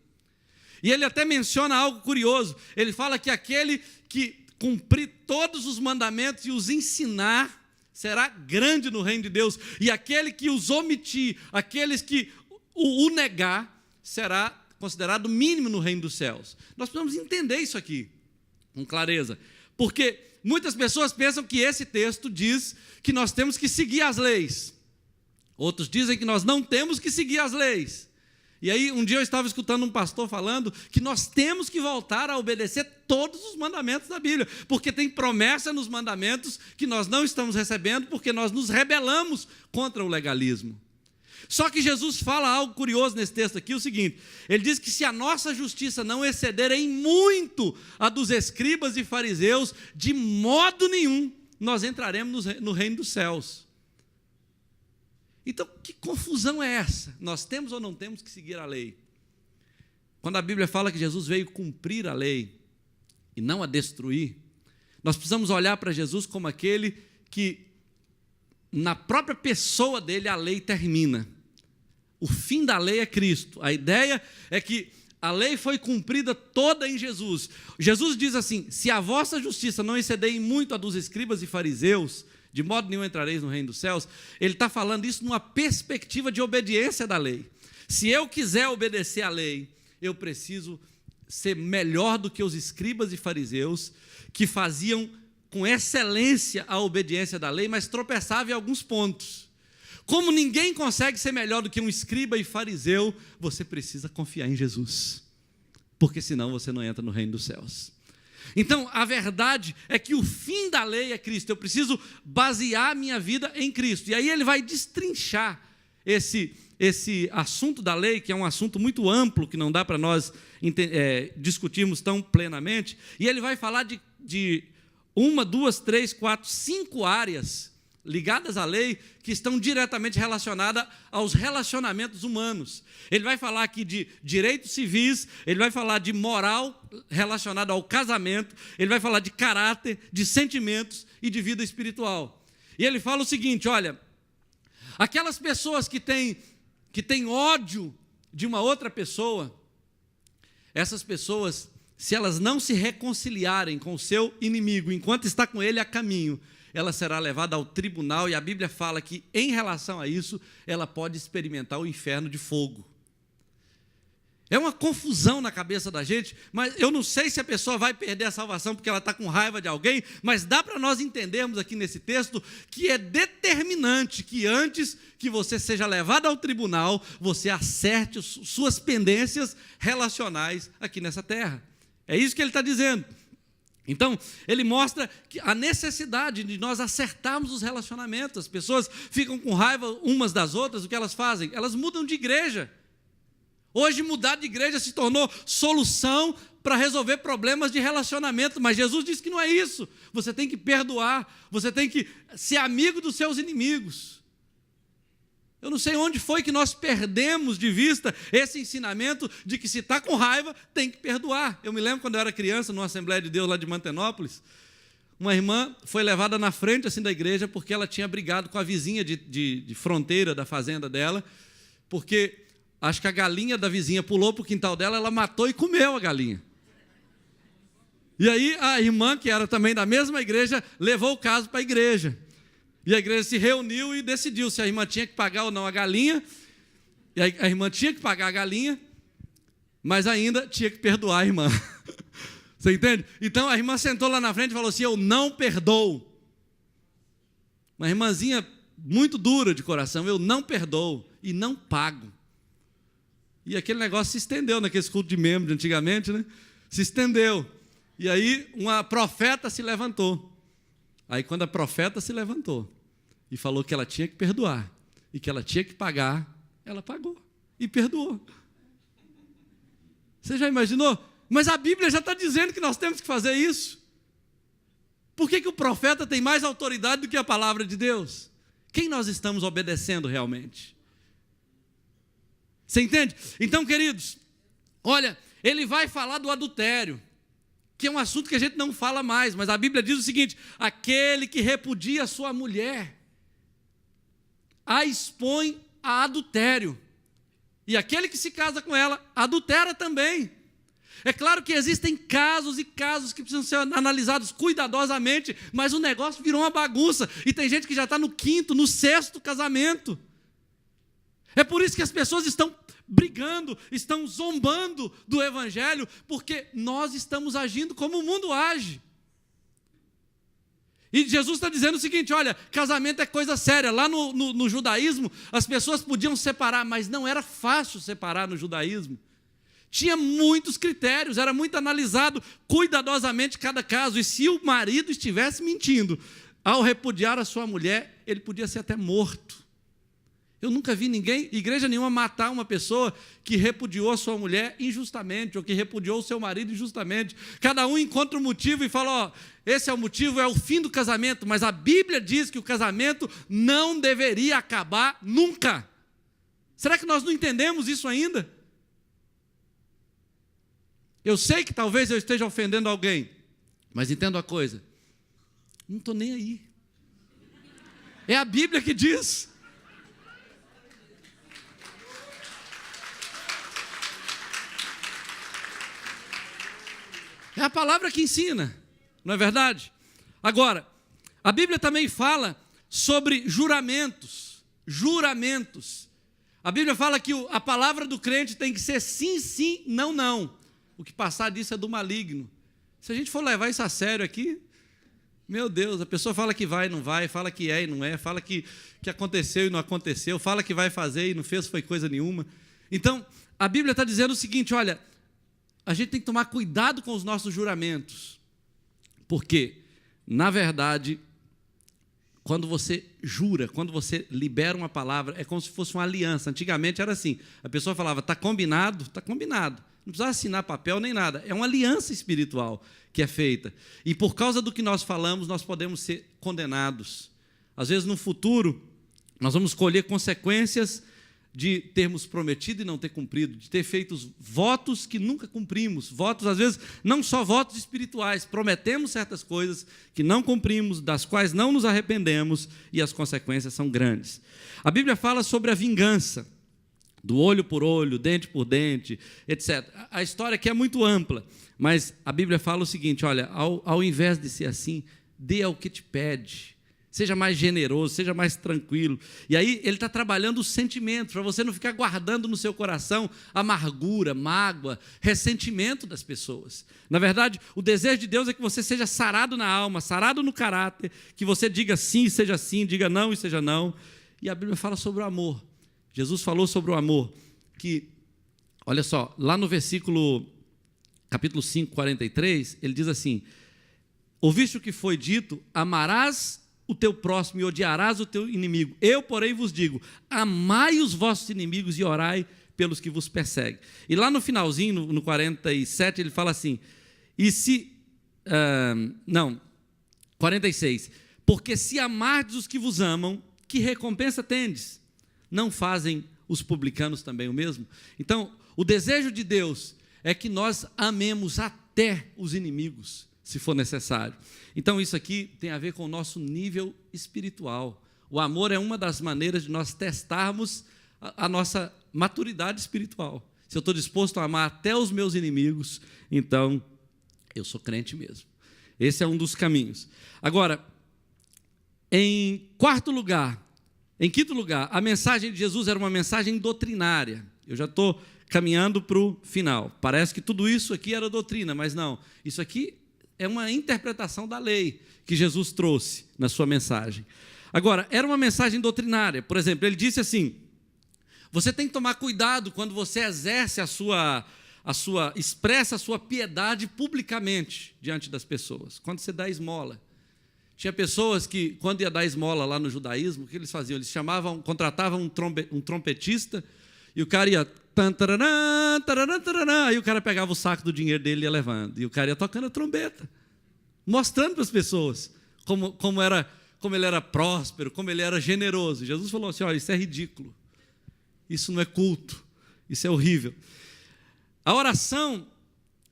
Speaker 4: E ele até menciona algo curioso. Ele fala que aquele que cumprir todos os mandamentos e os ensinar será grande no reino de Deus. E aquele que os omitir, aqueles que o negar, será considerado mínimo no reino dos céus. Nós precisamos entender isso aqui com clareza. Porque muitas pessoas pensam que esse texto diz que nós temos que seguir as leis. Outros dizem que nós não temos que seguir as leis. E aí, um dia eu estava escutando um pastor falando que nós temos que voltar a obedecer todos os mandamentos da Bíblia, porque tem promessa nos mandamentos que nós não estamos recebendo, porque nós nos rebelamos contra o legalismo. Só que Jesus fala algo curioso nesse texto aqui, o seguinte: ele diz que se a nossa justiça não exceder em muito a dos escribas e fariseus, de modo nenhum nós entraremos no reino dos céus. Então, que confusão é essa? Nós temos ou não temos que seguir a lei? Quando a Bíblia fala que Jesus veio cumprir a lei e não a destruir, nós precisamos olhar para Jesus como aquele que, na própria pessoa dele, a lei termina. O fim da lei é Cristo. A ideia é que a lei foi cumprida toda em Jesus. Jesus diz assim: se a vossa justiça não exceder em muito a dos escribas e fariseus, de modo nenhum entrareis no reino dos céus. Ele está falando isso numa perspectiva de obediência da lei. Se eu quiser obedecer à lei, eu preciso ser melhor do que os escribas e fariseus, que faziam com excelência a obediência da lei, mas tropeçavam em alguns pontos. Como ninguém consegue ser melhor do que um escriba e fariseu, você precisa confiar em Jesus, porque senão você não entra no reino dos céus. Então, a verdade é que o fim da lei é Cristo. Eu preciso basear minha vida em Cristo. E aí ele vai destrinchar esse assunto da lei, que é um assunto muito amplo, que não dá para nós discutirmos tão plenamente. E ele vai falar de 1, 2, 3, 4, 5 áreas ligadas à lei que estão diretamente relacionadas aos relacionamentos humanos. Ele vai falar aqui de direitos civis, ele vai falar de moral relacionada ao casamento, ele vai falar de caráter, de sentimentos e de vida espiritual. E ele fala o seguinte, olha, aquelas pessoas que têm ódio de uma outra pessoa, essas pessoas, se elas não se reconciliarem com o seu inimigo enquanto está com ele a caminho, ela será levada ao tribunal, e a Bíblia fala que, em relação a isso, ela pode experimentar o inferno de fogo. É uma confusão na cabeça da gente, mas eu não sei se a pessoa vai perder a salvação porque ela está com raiva de alguém, mas dá para nós entendermos aqui nesse texto que é determinante que antes que você seja levado ao tribunal, você acerte suas pendências relacionais aqui nessa terra. É isso que ele está dizendo. Então, ele mostra que a necessidade de nós acertarmos os relacionamentos. As pessoas ficam com raiva umas das outras, o que elas fazem? Elas mudam de igreja. Hoje, mudar de igreja se tornou solução para resolver problemas de relacionamento, mas Jesus disse que não é isso. Você tem que perdoar, você tem que ser amigo dos seus inimigos. Eu não sei onde foi que nós perdemos de vista esse ensinamento de que se está com raiva, tem que perdoar. Eu me lembro quando eu era criança, numa Assembleia de Deus lá de Mantenópolis, uma irmã foi levada na frente assim, da igreja porque ela tinha brigado com a vizinha de fronteira da fazenda dela, porque acho que a galinha da vizinha pulou para o quintal dela, ela matou e comeu a galinha. E aí a irmã, que era também da mesma igreja, levou o caso para a igreja. E a igreja se reuniu e decidiu se a irmã tinha que pagar ou não a galinha. E a irmã tinha que pagar a galinha, mas ainda tinha que perdoar a irmã. Você entende? Então a irmã sentou lá na frente e falou assim: eu não perdoo. Uma irmãzinha muito dura de coração: eu não perdoo e não pago. E aquele negócio se estendeu naqueles cultos de membro de antigamente, né? Se estendeu. E aí uma profeta se levantou. Aí quando a profeta se levantou e falou que ela tinha que perdoar e que ela tinha que pagar, ela pagou e perdoou. Você já imaginou? Mas a Bíblia já está dizendo que nós temos que fazer isso. Por que o profeta tem mais autoridade do que a palavra de Deus? Quem nós estamos obedecendo realmente? Você entende? Então, queridos, olha, ele vai falar do adultério, que é um assunto que a gente não fala mais, mas a Bíblia diz o seguinte: aquele que repudia a sua mulher, a expõe a adultério, e aquele que se casa com ela, adultera também. É claro que existem casos e casos que precisam ser analisados cuidadosamente, mas o negócio virou uma bagunça, e tem gente que já está no 5º, no 6º casamento. É por isso que as pessoas estão brigando, estão zombando do Evangelho, porque nós estamos agindo como o mundo age. E Jesus está dizendo o seguinte: olha, casamento é coisa séria. Lá no judaísmo, as pessoas podiam separar, mas não era fácil separar no judaísmo. Tinha muitos critérios, era muito analisado cuidadosamente cada caso. E se o marido estivesse mentindo ao repudiar a sua mulher, ele podia ser até morto. Eu nunca vi ninguém, igreja nenhuma, matar uma pessoa que repudiou a sua mulher injustamente, ou que repudiou o seu marido injustamente. Cada um encontra um motivo e fala: ó, esse é o motivo, é o fim do casamento. Mas a Bíblia diz que o casamento não deveria acabar nunca. Será que nós não entendemos isso ainda? Eu sei que talvez eu esteja ofendendo alguém, mas entendo uma coisa: não estou nem aí. É a Bíblia que diz. É a palavra que ensina, não é verdade? Agora, a Bíblia também fala sobre juramentos. Juramentos. A Bíblia fala que a palavra do crente tem que ser sim, sim, não, não. O que passar disso é do maligno. Se a gente for levar isso a sério aqui, meu Deus, a pessoa fala que vai e não vai, fala que é e não é, fala que aconteceu e não aconteceu, fala que vai fazer e não fez, foi coisa nenhuma. Então, a Bíblia está dizendo o seguinte: olha, a gente tem que tomar cuidado com os nossos juramentos. Porque, na verdade, quando você jura, quando você libera uma palavra, é como se fosse uma aliança. Antigamente era assim, a pessoa falava, está combinado? Está combinado. Não precisa assinar papel nem nada. É uma aliança espiritual que é feita. E por causa do que nós falamos, nós podemos ser condenados. Às vezes, no futuro, nós vamos colher consequências de termos prometido e não ter cumprido, de ter feito votos que nunca cumprimos, votos, às vezes, não só votos espirituais, prometemos certas coisas que não cumprimos, das quais não nos arrependemos, e as consequências são grandes. A Bíblia fala sobre a vingança, do olho por olho, dente por dente, etc. A história aqui é muito ampla, mas a Bíblia fala o seguinte, olha, ao invés de ser assim, dê ao que te pede, seja mais generoso, seja mais tranquilo. E aí ele está trabalhando os sentimentos, para você não ficar guardando no seu coração amargura, mágoa, ressentimento das pessoas. Na verdade, o desejo de Deus é que você seja sarado na alma, sarado no caráter, que você diga sim e seja sim, diga não e seja não. E a Bíblia fala sobre o amor. Jesus falou sobre o amor, que, olha só, lá no versículo, capítulo 5, 43, ele diz assim, ouviste o que foi dito, amarás o teu próximo e odiarás o teu inimigo. Eu, porém, vos digo, amai os vossos inimigos e orai pelos que vos perseguem. E lá no finalzinho, no 47, ele fala assim, 46, porque se amardes os que vos amam, que recompensa tendes? Não fazem os publicanos também o mesmo? Então, o desejo de Deus é que nós amemos até os inimigos, se for necessário. Então, isso aqui tem a ver com o nosso nível espiritual. O amor é uma das maneiras de nós testarmos a nossa maturidade espiritual. Se eu estou disposto a amar até os meus inimigos, então eu sou crente mesmo. Esse é um dos caminhos. Agora, em quinto lugar, a mensagem de Jesus era uma mensagem doutrinária. Eu já estou caminhando para o final. Parece que tudo isso aqui era doutrina, mas não. Isso aqui é uma interpretação da lei que Jesus trouxe na sua mensagem. Agora, era uma mensagem doutrinária. Por exemplo, ele disse assim, você tem que tomar cuidado quando você exerce expressa a sua piedade publicamente diante das pessoas. Quando você dá esmola. Tinha pessoas que, quando ia dar esmola lá no judaísmo, o que eles faziam? Eles contratavam um trompetista e o cara ia... Aí o cara pegava o saco do dinheiro dele e ia levando. E o cara ia tocando a trombeta, mostrando para as pessoas como ele era próspero, como ele era generoso. Jesus falou assim, olha, isso é ridículo. Isso não é culto. Isso é horrível. A oração,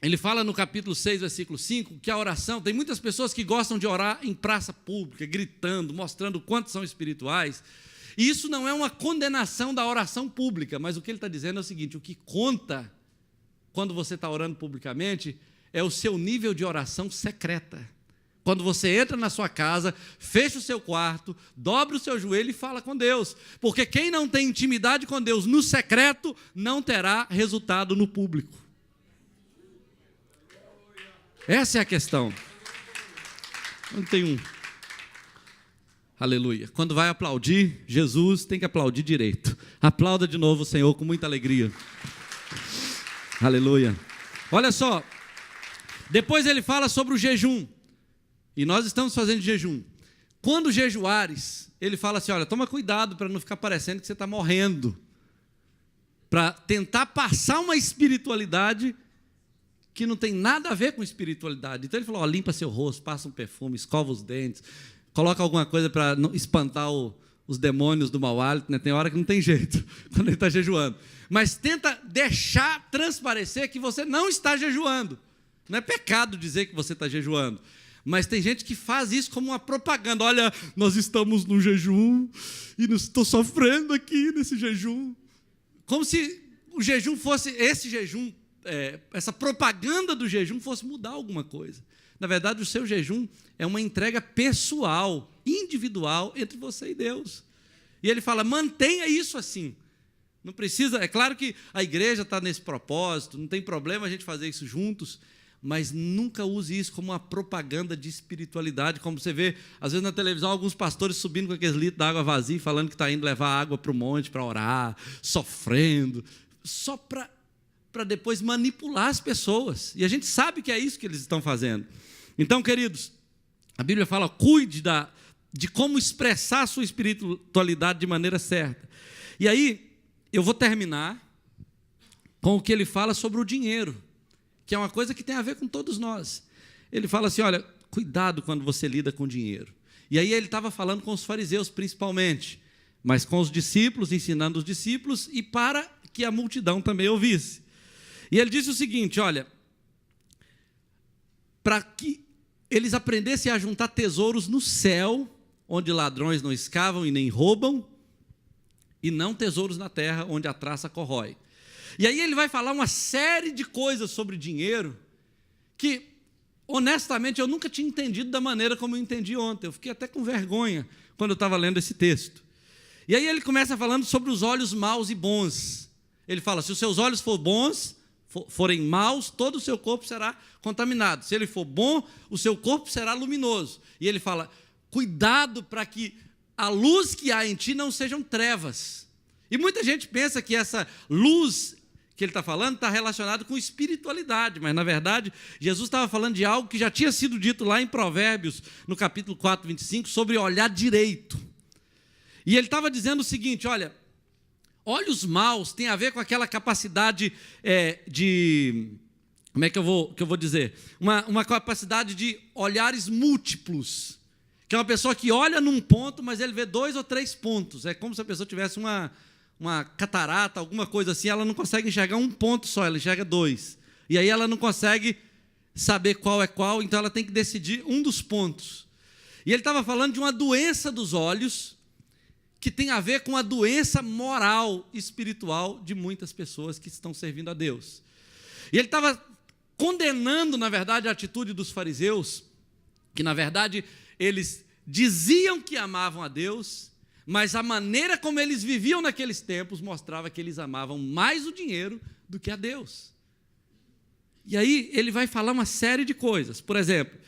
Speaker 4: ele fala no capítulo 6, versículo 5, que a oração, tem muitas pessoas que gostam de orar em praça pública, gritando, mostrando o quanto são espirituais. E isso não é uma condenação da oração pública, mas o que ele está dizendo é o seguinte, o que conta quando você está orando publicamente é o seu nível de oração secreta. Quando você entra na sua casa, fecha o seu quarto, dobra o seu joelho e fala com Deus. Porque quem não tem intimidade com Deus no secreto, não terá resultado no público. Essa é a questão. Não tem um... Aleluia. Quando vai aplaudir, Jesus tem que aplaudir direito. Aplauda de novo o Senhor com muita alegria. Aleluia. Olha só. Depois ele fala sobre o jejum. E nós estamos fazendo jejum. Quando jejuares, ele fala assim, olha, toma cuidado para não ficar parecendo que você está morrendo. Para tentar passar uma espiritualidade que não tem nada a ver com espiritualidade. Então ele falou, ó, limpa seu rosto, passa um perfume, escova os dentes, coloca alguma coisa para espantar os demônios do mau hálito, né? Tem hora que não tem jeito, quando ele está jejuando. Mas tenta deixar transparecer que você não está jejuando. Não é pecado dizer que você está jejuando. Mas tem gente que faz isso como uma propaganda. Olha, nós estamos no jejum e estou sofrendo aqui nesse jejum. Como se o jejum fosse, esse jejum, essa propaganda do jejum fosse mudar alguma coisa. Na verdade, o seu jejum é uma entrega pessoal, individual, entre você e Deus. E ele fala, mantenha isso assim. Não precisa, é claro que a igreja está nesse propósito, não tem problema a gente fazer isso juntos, mas nunca use isso como uma propaganda de espiritualidade, como você vê, às vezes na televisão, alguns pastores subindo com aqueles litros de água vazia, falando que está indo levar água para o monte para orar, sofrendo, só para depois manipular as pessoas. E a gente sabe que é isso que eles estão fazendo. Então, queridos, a Bíblia fala, cuide de como expressar a sua espiritualidade de maneira certa. E aí, eu vou terminar com o que ele fala sobre o dinheiro, que é uma coisa que tem a ver com todos nós. Ele fala assim, olha, cuidado quando você lida com dinheiro. E aí ele estava falando com os fariseus principalmente, mas com os discípulos, ensinando os discípulos, e para que a multidão também ouvisse. E ele disse o seguinte, olha, para que eles aprendessem a juntar tesouros no céu, onde ladrões não escavam e nem roubam, e não tesouros na terra, onde a traça corrói. E aí ele vai falar uma série de coisas sobre dinheiro, que, honestamente, eu nunca tinha entendido da maneira como eu entendi ontem. Eu fiquei até com vergonha quando eu estava lendo esse texto. E aí ele começa falando sobre os olhos maus e bons. Ele fala, se os seus olhos forem maus, todo o seu corpo será contaminado. Se ele for bom, o seu corpo será luminoso. E ele fala, cuidado para que a luz que há em ti não sejam trevas. E muita gente pensa que essa luz que ele está falando está relacionado com espiritualidade, mas na verdade Jesus estava falando de algo que já tinha sido dito lá em Provérbios, no capítulo 4, 25, sobre olhar direito. E ele estava dizendo o seguinte, olha, olhos maus tem a ver com aquela capacidade como é que eu vou dizer? Uma capacidade de olhares múltiplos, que é uma pessoa que olha num ponto, mas ele vê 2 ou 3 pontos. É como se a pessoa tivesse uma catarata, alguma coisa assim, ela não consegue enxergar um ponto só, ela enxerga 2. E aí ela não consegue saber qual é qual, então ela tem que decidir um dos pontos. E ele estava falando de uma doença dos olhos, que tem a ver com a doença moral, espiritual de muitas pessoas que estão servindo a Deus. E ele estava condenando, na verdade, a atitude dos fariseus, que, na verdade, eles diziam que amavam a Deus, mas a maneira como eles viviam naqueles tempos mostrava que eles amavam mais o dinheiro do que a Deus. E aí ele vai falar uma série de coisas. Por exemplo,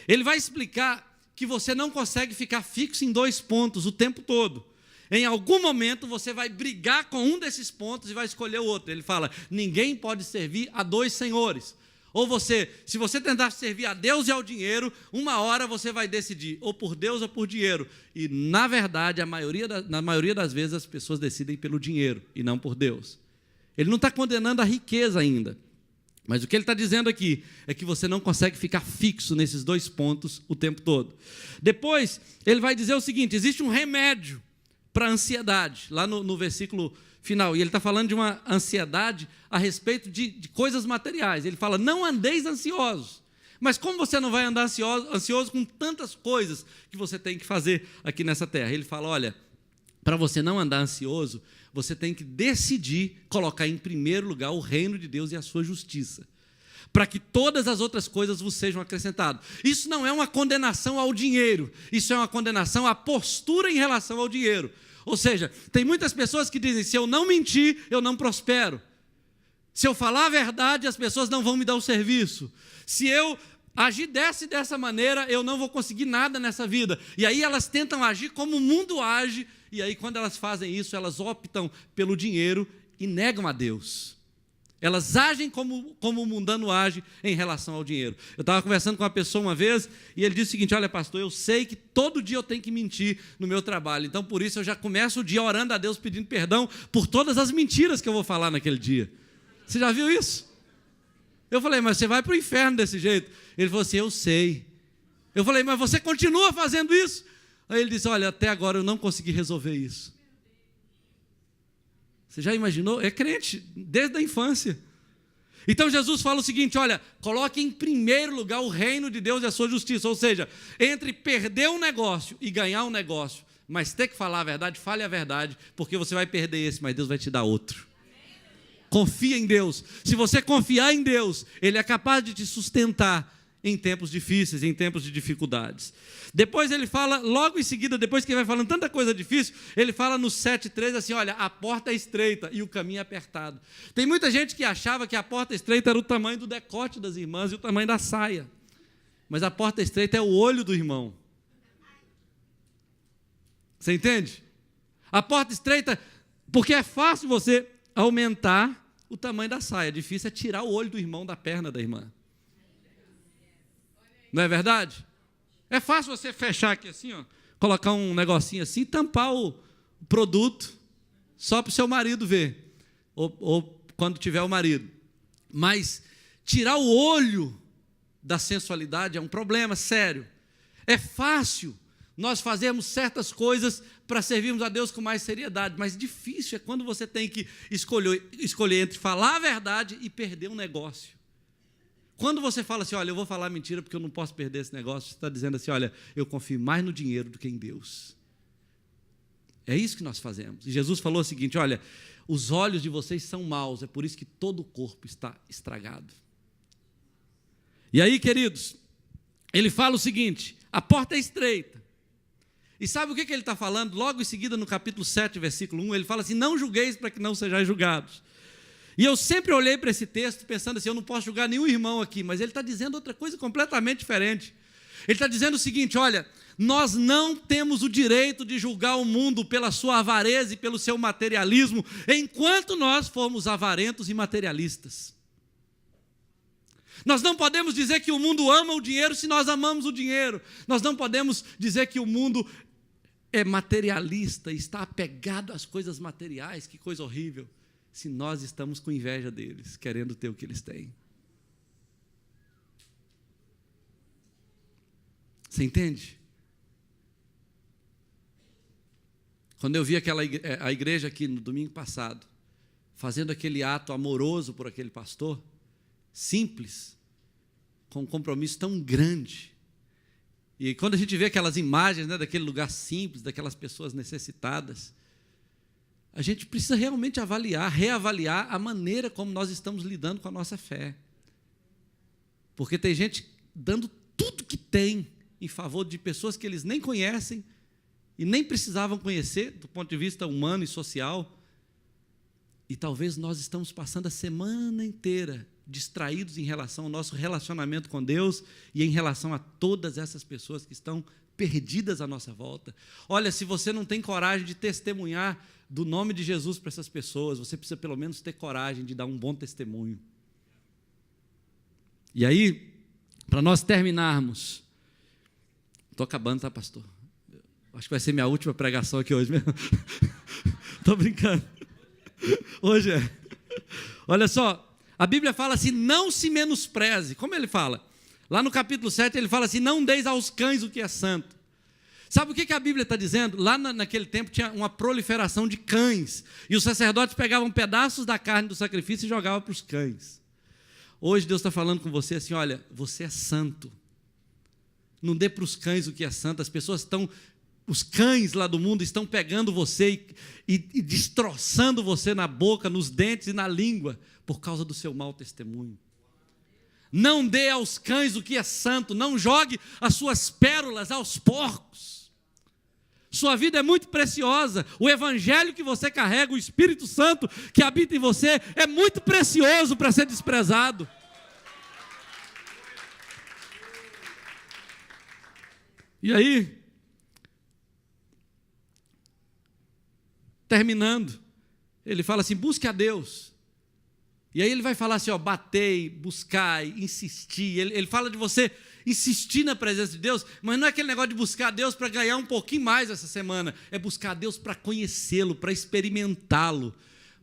Speaker 4: ele vai explicar que você não consegue ficar fixo em 2 pontos o tempo todo. Em algum momento você vai brigar com um desses pontos e vai escolher o outro. Ele fala, ninguém pode servir a 2 senhores. Ou se você tentar servir a Deus e ao dinheiro, uma hora você vai decidir, ou por Deus ou por dinheiro. E, na verdade, na maioria das vezes, as pessoas decidem pelo dinheiro e não por Deus. Ele não está condenando a riqueza ainda. Mas o que ele está dizendo aqui é que você não consegue ficar fixo nesses 2 pontos o tempo todo. Depois, ele vai dizer o seguinte, existe um remédio para a ansiedade, lá no versículo final, e ele está falando de uma ansiedade a respeito de coisas materiais. Ele fala, não andeis ansiosos. Mas como você não vai andar ansioso com tantas coisas que você tem que fazer aqui nessa terra? Ele fala, olha, para você não andar ansioso, você tem que decidir colocar em primeiro lugar o reino de Deus e a sua justiça, para que todas as outras coisas vos sejam acrescentadas. Isso não é uma condenação ao dinheiro, isso é uma condenação à postura em relação ao dinheiro. Ou seja, tem muitas pessoas que dizem, se eu não mentir, eu não prospero. Se eu falar a verdade, as pessoas não vão me dar o serviço. Se eu agir dessa maneira, eu não vou conseguir nada nessa vida. E aí elas tentam agir como o mundo age, e aí quando elas fazem isso, elas optam pelo dinheiro e negam a Deus. Elas agem como o mundano age em relação ao dinheiro. Eu estava conversando com uma pessoa uma vez, e ele disse o seguinte, olha pastor, eu sei que todo dia eu tenho que mentir no meu trabalho, então por isso eu já começo o dia orando a Deus, pedindo perdão por todas as mentiras que eu vou falar naquele dia. Você já viu isso? Eu falei, mas você vai para o inferno desse jeito. Ele falou assim, eu sei. Eu falei, mas você continua fazendo isso? Aí ele disse, olha, até agora eu não consegui resolver isso. Você já imaginou? É crente, desde a infância. Então Jesus fala o seguinte, olha, coloque em primeiro lugar o reino de Deus e a sua justiça. Ou seja, entre perder um negócio e ganhar um negócio, mas ter que falar a verdade, fale a verdade, porque você vai perder esse, mas Deus vai te dar outro. Confia em Deus. Se você confiar em Deus, Ele é capaz de te sustentar em tempos difíceis, em tempos de dificuldades. Depois ele fala, logo em seguida, depois que ele vai falando tanta coisa difícil, ele fala no 7,3 assim, olha, a porta é estreita e o caminho é apertado. Tem muita gente que achava que a porta estreita era o tamanho do decote das irmãs e o tamanho da saia. Mas a porta estreita é o olho do irmão. Você entende? A porta estreita, porque é fácil você aumentar o tamanho da saia, difícil é tirar o olho do irmão da perna da irmã. Não é verdade? É fácil você fechar aqui assim, ó, colocar um negocinho assim e tampar o produto só para o seu marido ver, ou quando tiver o marido. Mas tirar o olho da sensualidade é um problema sério. É fácil nós fazermos certas coisas para servirmos a Deus com mais seriedade, mas difícil é quando você tem que escolher entre falar a verdade e perder um negócio. Quando você fala assim, olha, eu vou falar mentira porque eu não posso perder esse negócio, você está dizendo assim, olha, eu confio mais no dinheiro do que em Deus. É isso que nós fazemos. E Jesus falou o seguinte, olha, os olhos de vocês são maus, é por isso que todo o corpo está estragado. E aí, queridos, ele fala o seguinte, a porta é estreita. E sabe o que ele está falando? Logo em seguida, no capítulo 7, versículo 1, ele fala assim, não julgueis para que não sejais julgados. E eu sempre olhei para esse texto pensando assim, eu não posso julgar nenhum irmão aqui, mas ele está dizendo outra coisa completamente diferente. Ele está dizendo o seguinte, olha, nós não temos o direito de julgar o mundo pela sua avareza e pelo seu materialismo, enquanto nós formos avarentos e materialistas. Nós não podemos dizer que o mundo ama o dinheiro se nós amamos o dinheiro. Nós não podemos dizer que o mundo é materialista, está apegado às coisas materiais, que coisa horrível, se nós estamos com inveja deles, querendo ter o que eles têm. Você entende? Quando eu vi a igreja aqui no domingo passado, fazendo aquele ato amoroso por aquele pastor, simples, com um compromisso tão grande, e quando a gente vê aquelas imagens, né, daquele lugar simples, daquelas pessoas necessitadas, a gente precisa realmente reavaliar a maneira como nós estamos lidando com a nossa fé. Porque tem gente dando tudo que tem em favor de pessoas que eles nem conhecem e nem precisavam conhecer do ponto de vista humano e social. E talvez nós estamos passando a semana inteira distraídos em relação ao nosso relacionamento com Deus e em relação a todas essas pessoas que estão perdidas à nossa volta. Olha, se você não tem coragem de testemunhar do nome de Jesus para essas pessoas, você precisa pelo menos ter coragem de dar um bom testemunho. E aí, para nós terminarmos, estou acabando, tá, pastor? Acho que vai ser minha última pregação aqui hoje mesmo. Estou brincando. Hoje é. Olha só, a Bíblia fala assim, não se menospreze. Como ele fala? Lá no capítulo 7 ele fala assim, não deis aos cães o que é santo. Sabe o que a Bíblia está dizendo? Lá naquele tempo tinha uma proliferação de cães, e os sacerdotes pegavam pedaços da carne do sacrifício e jogavam para os cães. Hoje Deus está falando com você assim, olha, você é santo. Não dê para os cães o que é santo. As pessoas estão, os cães lá do mundo estão pegando você e destroçando você na boca, nos dentes e na língua, por causa do seu mau testemunho. Não dê aos cães o que é santo, não jogue as suas pérolas aos porcos. Sua vida é muito preciosa, o evangelho que você carrega, o Espírito Santo que habita em você, é muito precioso para ser desprezado. E aí, terminando, ele fala assim, busque a Deus. E aí ele vai falar assim, ó, batei, buscai, insisti. Ele fala de você insistir na presença de Deus, mas não é aquele negócio de buscar a Deus para ganhar um pouquinho mais essa semana. É buscar a Deus para conhecê-lo, para experimentá-lo,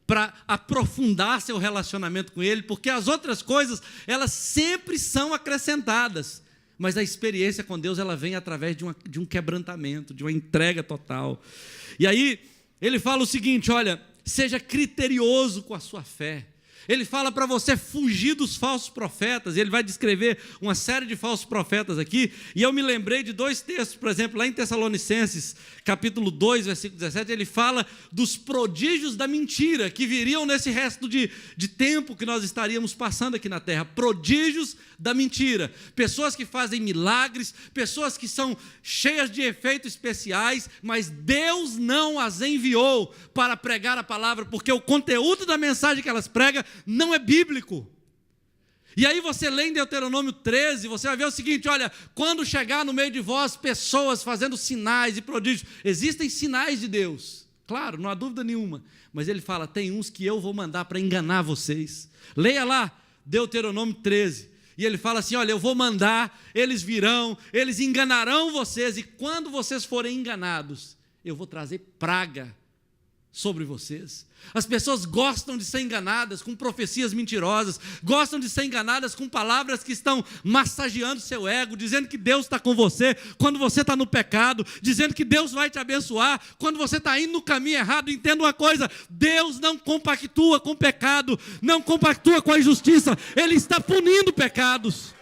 Speaker 4: para aprofundar seu relacionamento com Ele, porque as outras coisas, elas sempre são acrescentadas. Mas a experiência com Deus, ela vem através de um quebrantamento, de uma entrega total. E aí, ele fala o seguinte, olha, seja criterioso com a sua fé. Ele fala para você fugir dos falsos profetas, ele vai descrever uma série de falsos profetas aqui, e eu me lembrei de dois textos, por exemplo, lá em Tessalonicenses, capítulo 2, versículo 17, ele fala dos prodígios da mentira, que viriam nesse resto de tempo que nós estaríamos passando aqui na terra, prodígios da mentira, pessoas que fazem milagres, pessoas que são cheias de efeitos especiais, mas Deus não as enviou para pregar a palavra, porque o conteúdo da mensagem que elas pregam não é bíblico. E aí você lê em Deuteronômio 13, você vai ver o seguinte, olha, quando chegar no meio de vós pessoas fazendo sinais e prodígios, existem sinais de Deus, claro, não há dúvida nenhuma, mas ele fala, tem uns que eu vou mandar para enganar vocês. Leia lá Deuteronômio 13, E ele fala assim: olha, eu vou mandar, eles virão, eles enganarão vocês, e quando vocês forem enganados, eu vou trazer praga sobre vocês. As pessoas gostam de ser enganadas com profecias mentirosas, gostam de ser enganadas com palavras que estão massageando seu ego, dizendo que Deus está com você quando você está no pecado, dizendo que Deus vai te abençoar quando você está indo no caminho errado. Entenda uma coisa: Deus não compactua com o pecado, não compactua com a injustiça, Ele está punindo pecados.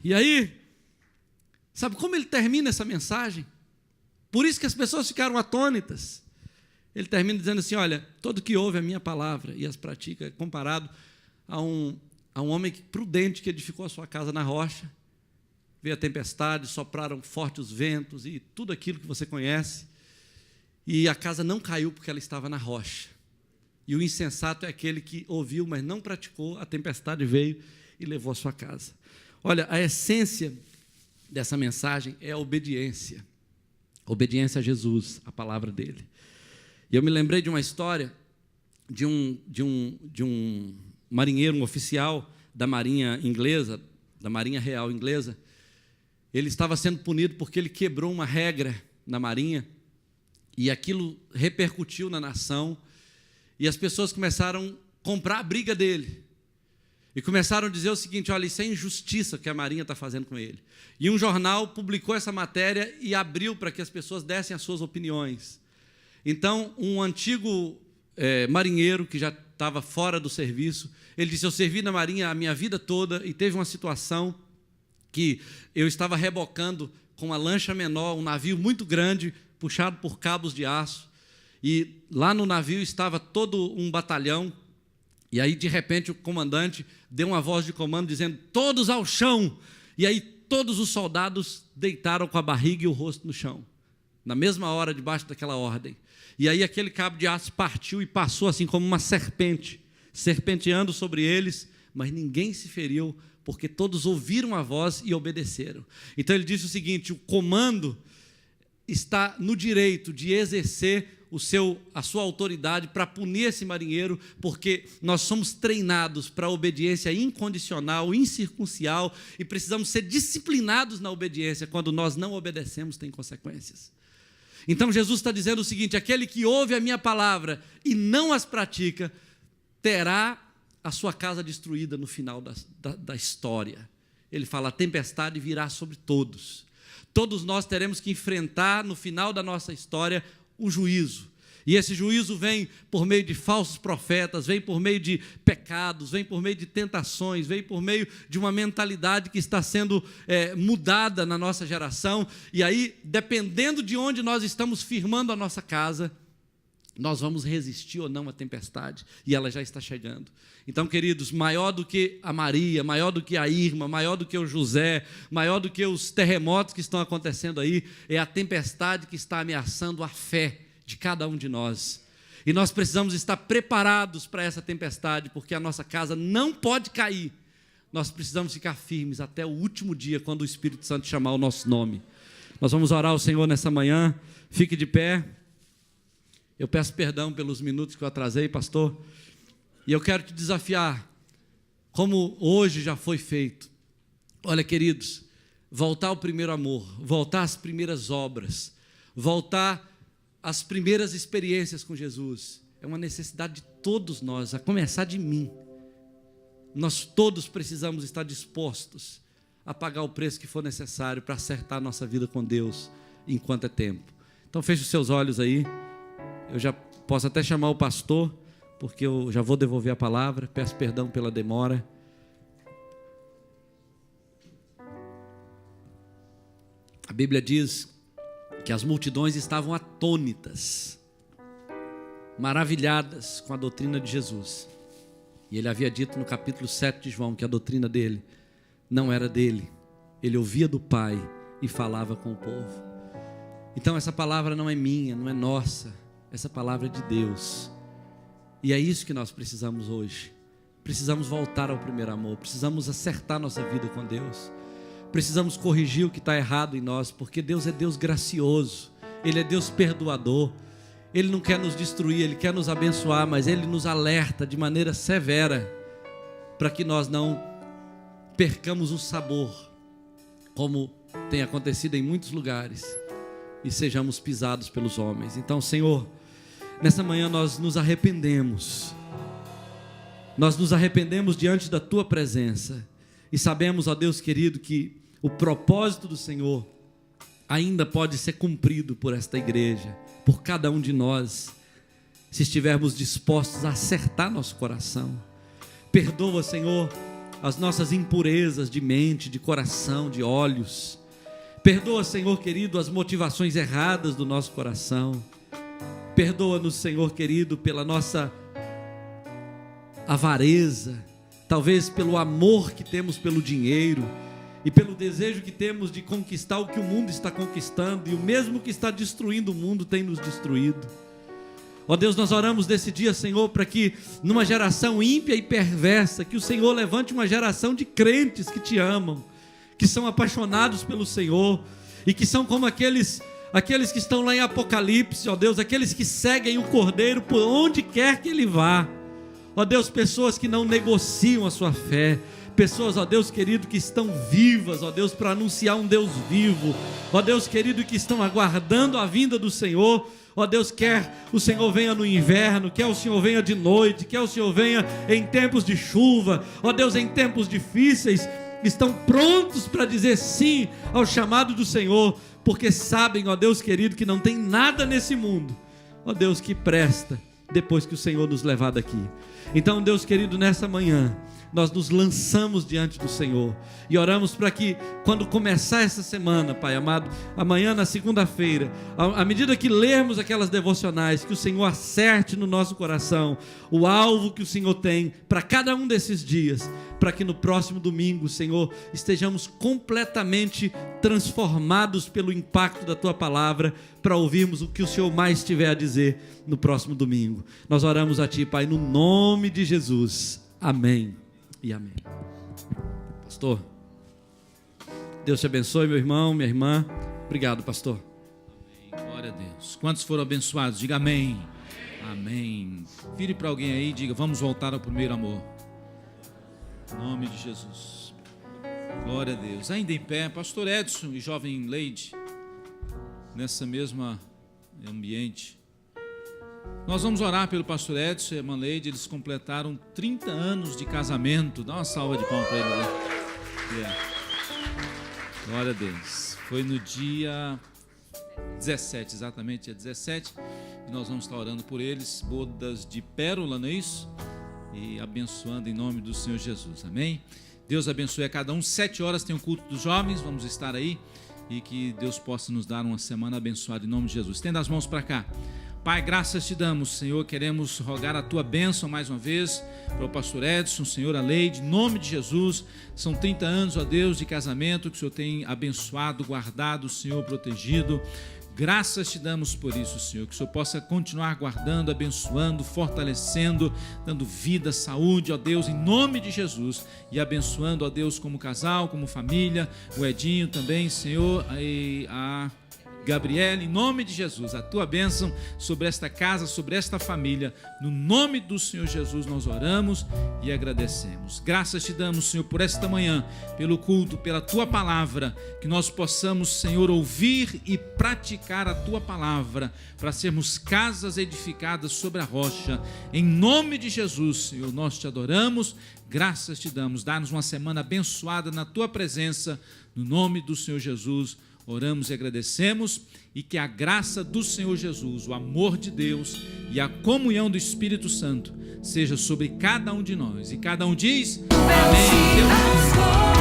Speaker 4: E aí, sabe como ele termina essa mensagem? Por isso que as pessoas ficaram atônitas. Ele termina dizendo assim: olha, todo que ouve a minha palavra e as pratica é comparado a um homem prudente que edificou a sua casa na rocha. Veio a tempestade, sopraram fortes os ventos e tudo aquilo que você conhece. E a casa não caiu porque ela estava na rocha. E o insensato é aquele que ouviu, mas não praticou, a tempestade veio e levou a sua casa. Olha, a essência dessa mensagem é a obediência. Obediência a Jesus, a palavra dele. E eu me lembrei de uma história de um marinheiro, um oficial da Marinha inglesa, da Marinha Real inglesa. Ele estava sendo punido porque ele quebrou uma regra na Marinha, e aquilo repercutiu na nação, e as pessoas começaram a comprar a briga dele. E começaram a dizer o seguinte: olha, isso é injustiça que a Marinha está fazendo com ele. E um jornal publicou essa matéria e abriu para que as pessoas dessem as suas opiniões. Então, um antigo marinheiro que já estava fora do serviço, ele disse: eu servi na Marinha a minha vida toda e teve uma situação que eu estava rebocando com uma lancha menor, um navio muito grande, puxado por cabos de aço. E lá no navio estava todo um batalhão. E aí, de repente, o comandante deu uma voz de comando dizendo: todos ao chão! E aí todos os soldados deitaram com a barriga e o rosto no chão, na mesma hora, debaixo daquela ordem. E aí aquele cabo de aço partiu e passou assim como uma serpente, serpenteando sobre eles, mas ninguém se feriu, porque todos ouviram a voz e obedeceram. Então ele disse o seguinte: o comando está no direito de exercer a sua autoridade para punir esse marinheiro, porque nós somos treinados para a obediência incondicional, incircuncial, e precisamos ser disciplinados na obediência. Quando nós não obedecemos, tem consequências. Então Jesus está dizendo o seguinte: aquele que ouve a minha palavra e não as pratica, terá a sua casa destruída no final da história. Ele fala: a tempestade virá sobre todos. Todos nós teremos que enfrentar no final da nossa história o juízo. E esse juízo vem por meio de falsos profetas, vem por meio de pecados, vem por meio de tentações, vem por meio de uma mentalidade que está sendo mudada na nossa geração. E aí, dependendo de onde nós estamos firmando a nossa casa, nós vamos resistir ou não à tempestade, e ela já está chegando. Então, queridos, maior do que a Maria, maior do que a Irma, maior do que o José, maior do que os terremotos que estão acontecendo aí, é a tempestade que está ameaçando a fé de cada um de nós. E nós precisamos estar preparados para essa tempestade, porque a nossa casa não pode cair. Nós precisamos ficar firmes até o último dia, quando o Espírito Santo chamar o nosso nome. Nós vamos orar ao Senhor nessa manhã. Fique de pé. Eu peço perdão pelos minutos que eu atrasei, pastor. E eu quero te desafiar, como hoje já foi feito. Olha, queridos, voltar ao primeiro amor, voltar às primeiras obras, voltar às primeiras experiências com Jesus, é uma necessidade de todos nós, a começar de mim. Nós todos precisamos estar dispostos a pagar o preço que for necessário para acertar a nossa vida com Deus enquanto é tempo. Então feche os seus olhos aí. Eu já posso até chamar o pastor, porque eu já vou devolver a palavra. Peço perdão pela demora. A Bíblia diz que as multidões estavam atônitas, maravilhadas com a doutrina de Jesus. E ele havia dito no capítulo 7 de João que a doutrina dele não era dele. Ele ouvia do Pai e falava com o povo. Então essa palavra não é minha, não é nossa. Essa palavra é de Deus. E é isso que nós precisamos hoje. Precisamos voltar ao primeiro amor. Precisamos acertar nossa vida com Deus. Precisamos corrigir o que está errado em nós, porque Deus é Deus gracioso. Ele é Deus perdoador. Ele não quer nos destruir, Ele quer nos abençoar, mas Ele nos alerta de maneira severa para que nós não percamos o sabor, como tem acontecido em muitos lugares, e sejamos pisados pelos homens. Então, Senhor, nessa manhã nós nos arrependemos. Nós nos arrependemos diante da Tua presença. E sabemos, ó Deus querido, que o propósito do Senhor ainda pode ser cumprido por esta igreja, por cada um de nós, se estivermos dispostos a acertar nosso coração. Perdoa, Senhor, as nossas impurezas de mente, de coração, de olhos. Perdoa, Senhor querido, as motivações erradas do nosso coração. Perdoa-nos, Senhor querido, pela nossa avareza, talvez pelo amor que temos pelo dinheiro e pelo desejo que temos de conquistar o que o mundo está conquistando, e o mesmo que está destruindo o mundo tem nos destruído. Ó Deus, nós oramos nesse dia, Senhor, para que numa geração ímpia e perversa, que o Senhor levante uma geração de crentes que Te amam, que são apaixonados pelo Senhor, e que são como aqueles que estão lá em Apocalipse, ó Deus, aqueles que seguem o Cordeiro por onde quer que Ele vá. Ó Deus, pessoas que não negociam a sua fé, pessoas, ó Deus querido, que estão vivas, ó Deus, para anunciar um Deus vivo, ó Deus querido, que estão aguardando a vinda do Senhor. Ó Deus, quer o Senhor venha no inverno, quer o Senhor venha de noite, quer o Senhor venha em tempos de chuva, ó Deus, em tempos difíceis, estão prontos para dizer sim ao chamado do Senhor, porque sabem, ó Deus querido, que não tem nada nesse mundo, ó Deus, que presta depois que o Senhor nos levar daqui. Então, Deus querido, nessa manhã nós nos lançamos diante do Senhor e oramos para que quando começar essa semana, Pai amado, amanhã na segunda-feira, à medida que lermos aquelas devocionais, que o Senhor acerte no nosso coração o alvo que o Senhor tem para cada um desses dias, para que no próximo domingo, Senhor, estejamos completamente transformados pelo impacto da Tua palavra, para ouvirmos o que o Senhor mais tiver a dizer no próximo domingo. Nós oramos a Ti, Pai, no nome de Jesus. Amém e amém. Pastor, Deus te abençoe, meu irmão, minha irmã. Obrigado, pastor.
Speaker 3: Amém. Glória a Deus. Quantos foram abençoados? Diga amém. Amém. Vire para alguém aí e diga: vamos voltar ao primeiro amor. Em nome de Jesus. Glória a Deus. Ainda em pé, pastor Edson e jovem Leide, nessa mesma ambiente. Nós vamos orar pelo pastor Edson e a irmã Leide. Eles completaram 30 anos de casamento. Dá uma salva de palmas para eles, né? Glória a Deus. Foi no dia 17, exatamente, dia 17. E nós vamos estar orando por eles. Bodas de pérola, não é isso? E abençoando em nome do Senhor Jesus, amém? Deus abençoe a cada um. 7 horas tem o culto dos jovens, vamos estar aí. E que Deus possa nos dar uma semana abençoada em nome de Jesus. Estenda as mãos para cá. Pai, graças te damos, Senhor, queremos rogar a Tua bênção mais uma vez para o pastor Edson, Senhor, a Leide, em nome de Jesus. São 30 anos, ó Deus, de casamento que o Senhor tem abençoado, guardado, Senhor, protegido. Graças te damos por isso, Senhor, que o Senhor possa continuar guardando, abençoando, fortalecendo, dando vida, saúde, ó Deus, em nome de Jesus, e abençoando, ó Deus, como casal, como família, o Edinho também, Senhor, e a Gabriela, em nome de Jesus, a Tua bênção sobre esta casa, sobre esta família, no nome do Senhor Jesus nós oramos e agradecemos. Graças te damos, Senhor, por esta manhã, pelo culto, pela Tua palavra, que nós possamos, Senhor, ouvir e praticar a Tua palavra, para sermos casas edificadas sobre a rocha, em nome de Jesus, Senhor, nós te adoramos, graças te damos, dá-nos uma semana abençoada na Tua presença, no nome do Senhor Jesus. Oramos e agradecemos, e que a graça do Senhor Jesus, o amor de Deus e a comunhão do Espírito Santo seja sobre cada um de nós. E cada um diz: amém.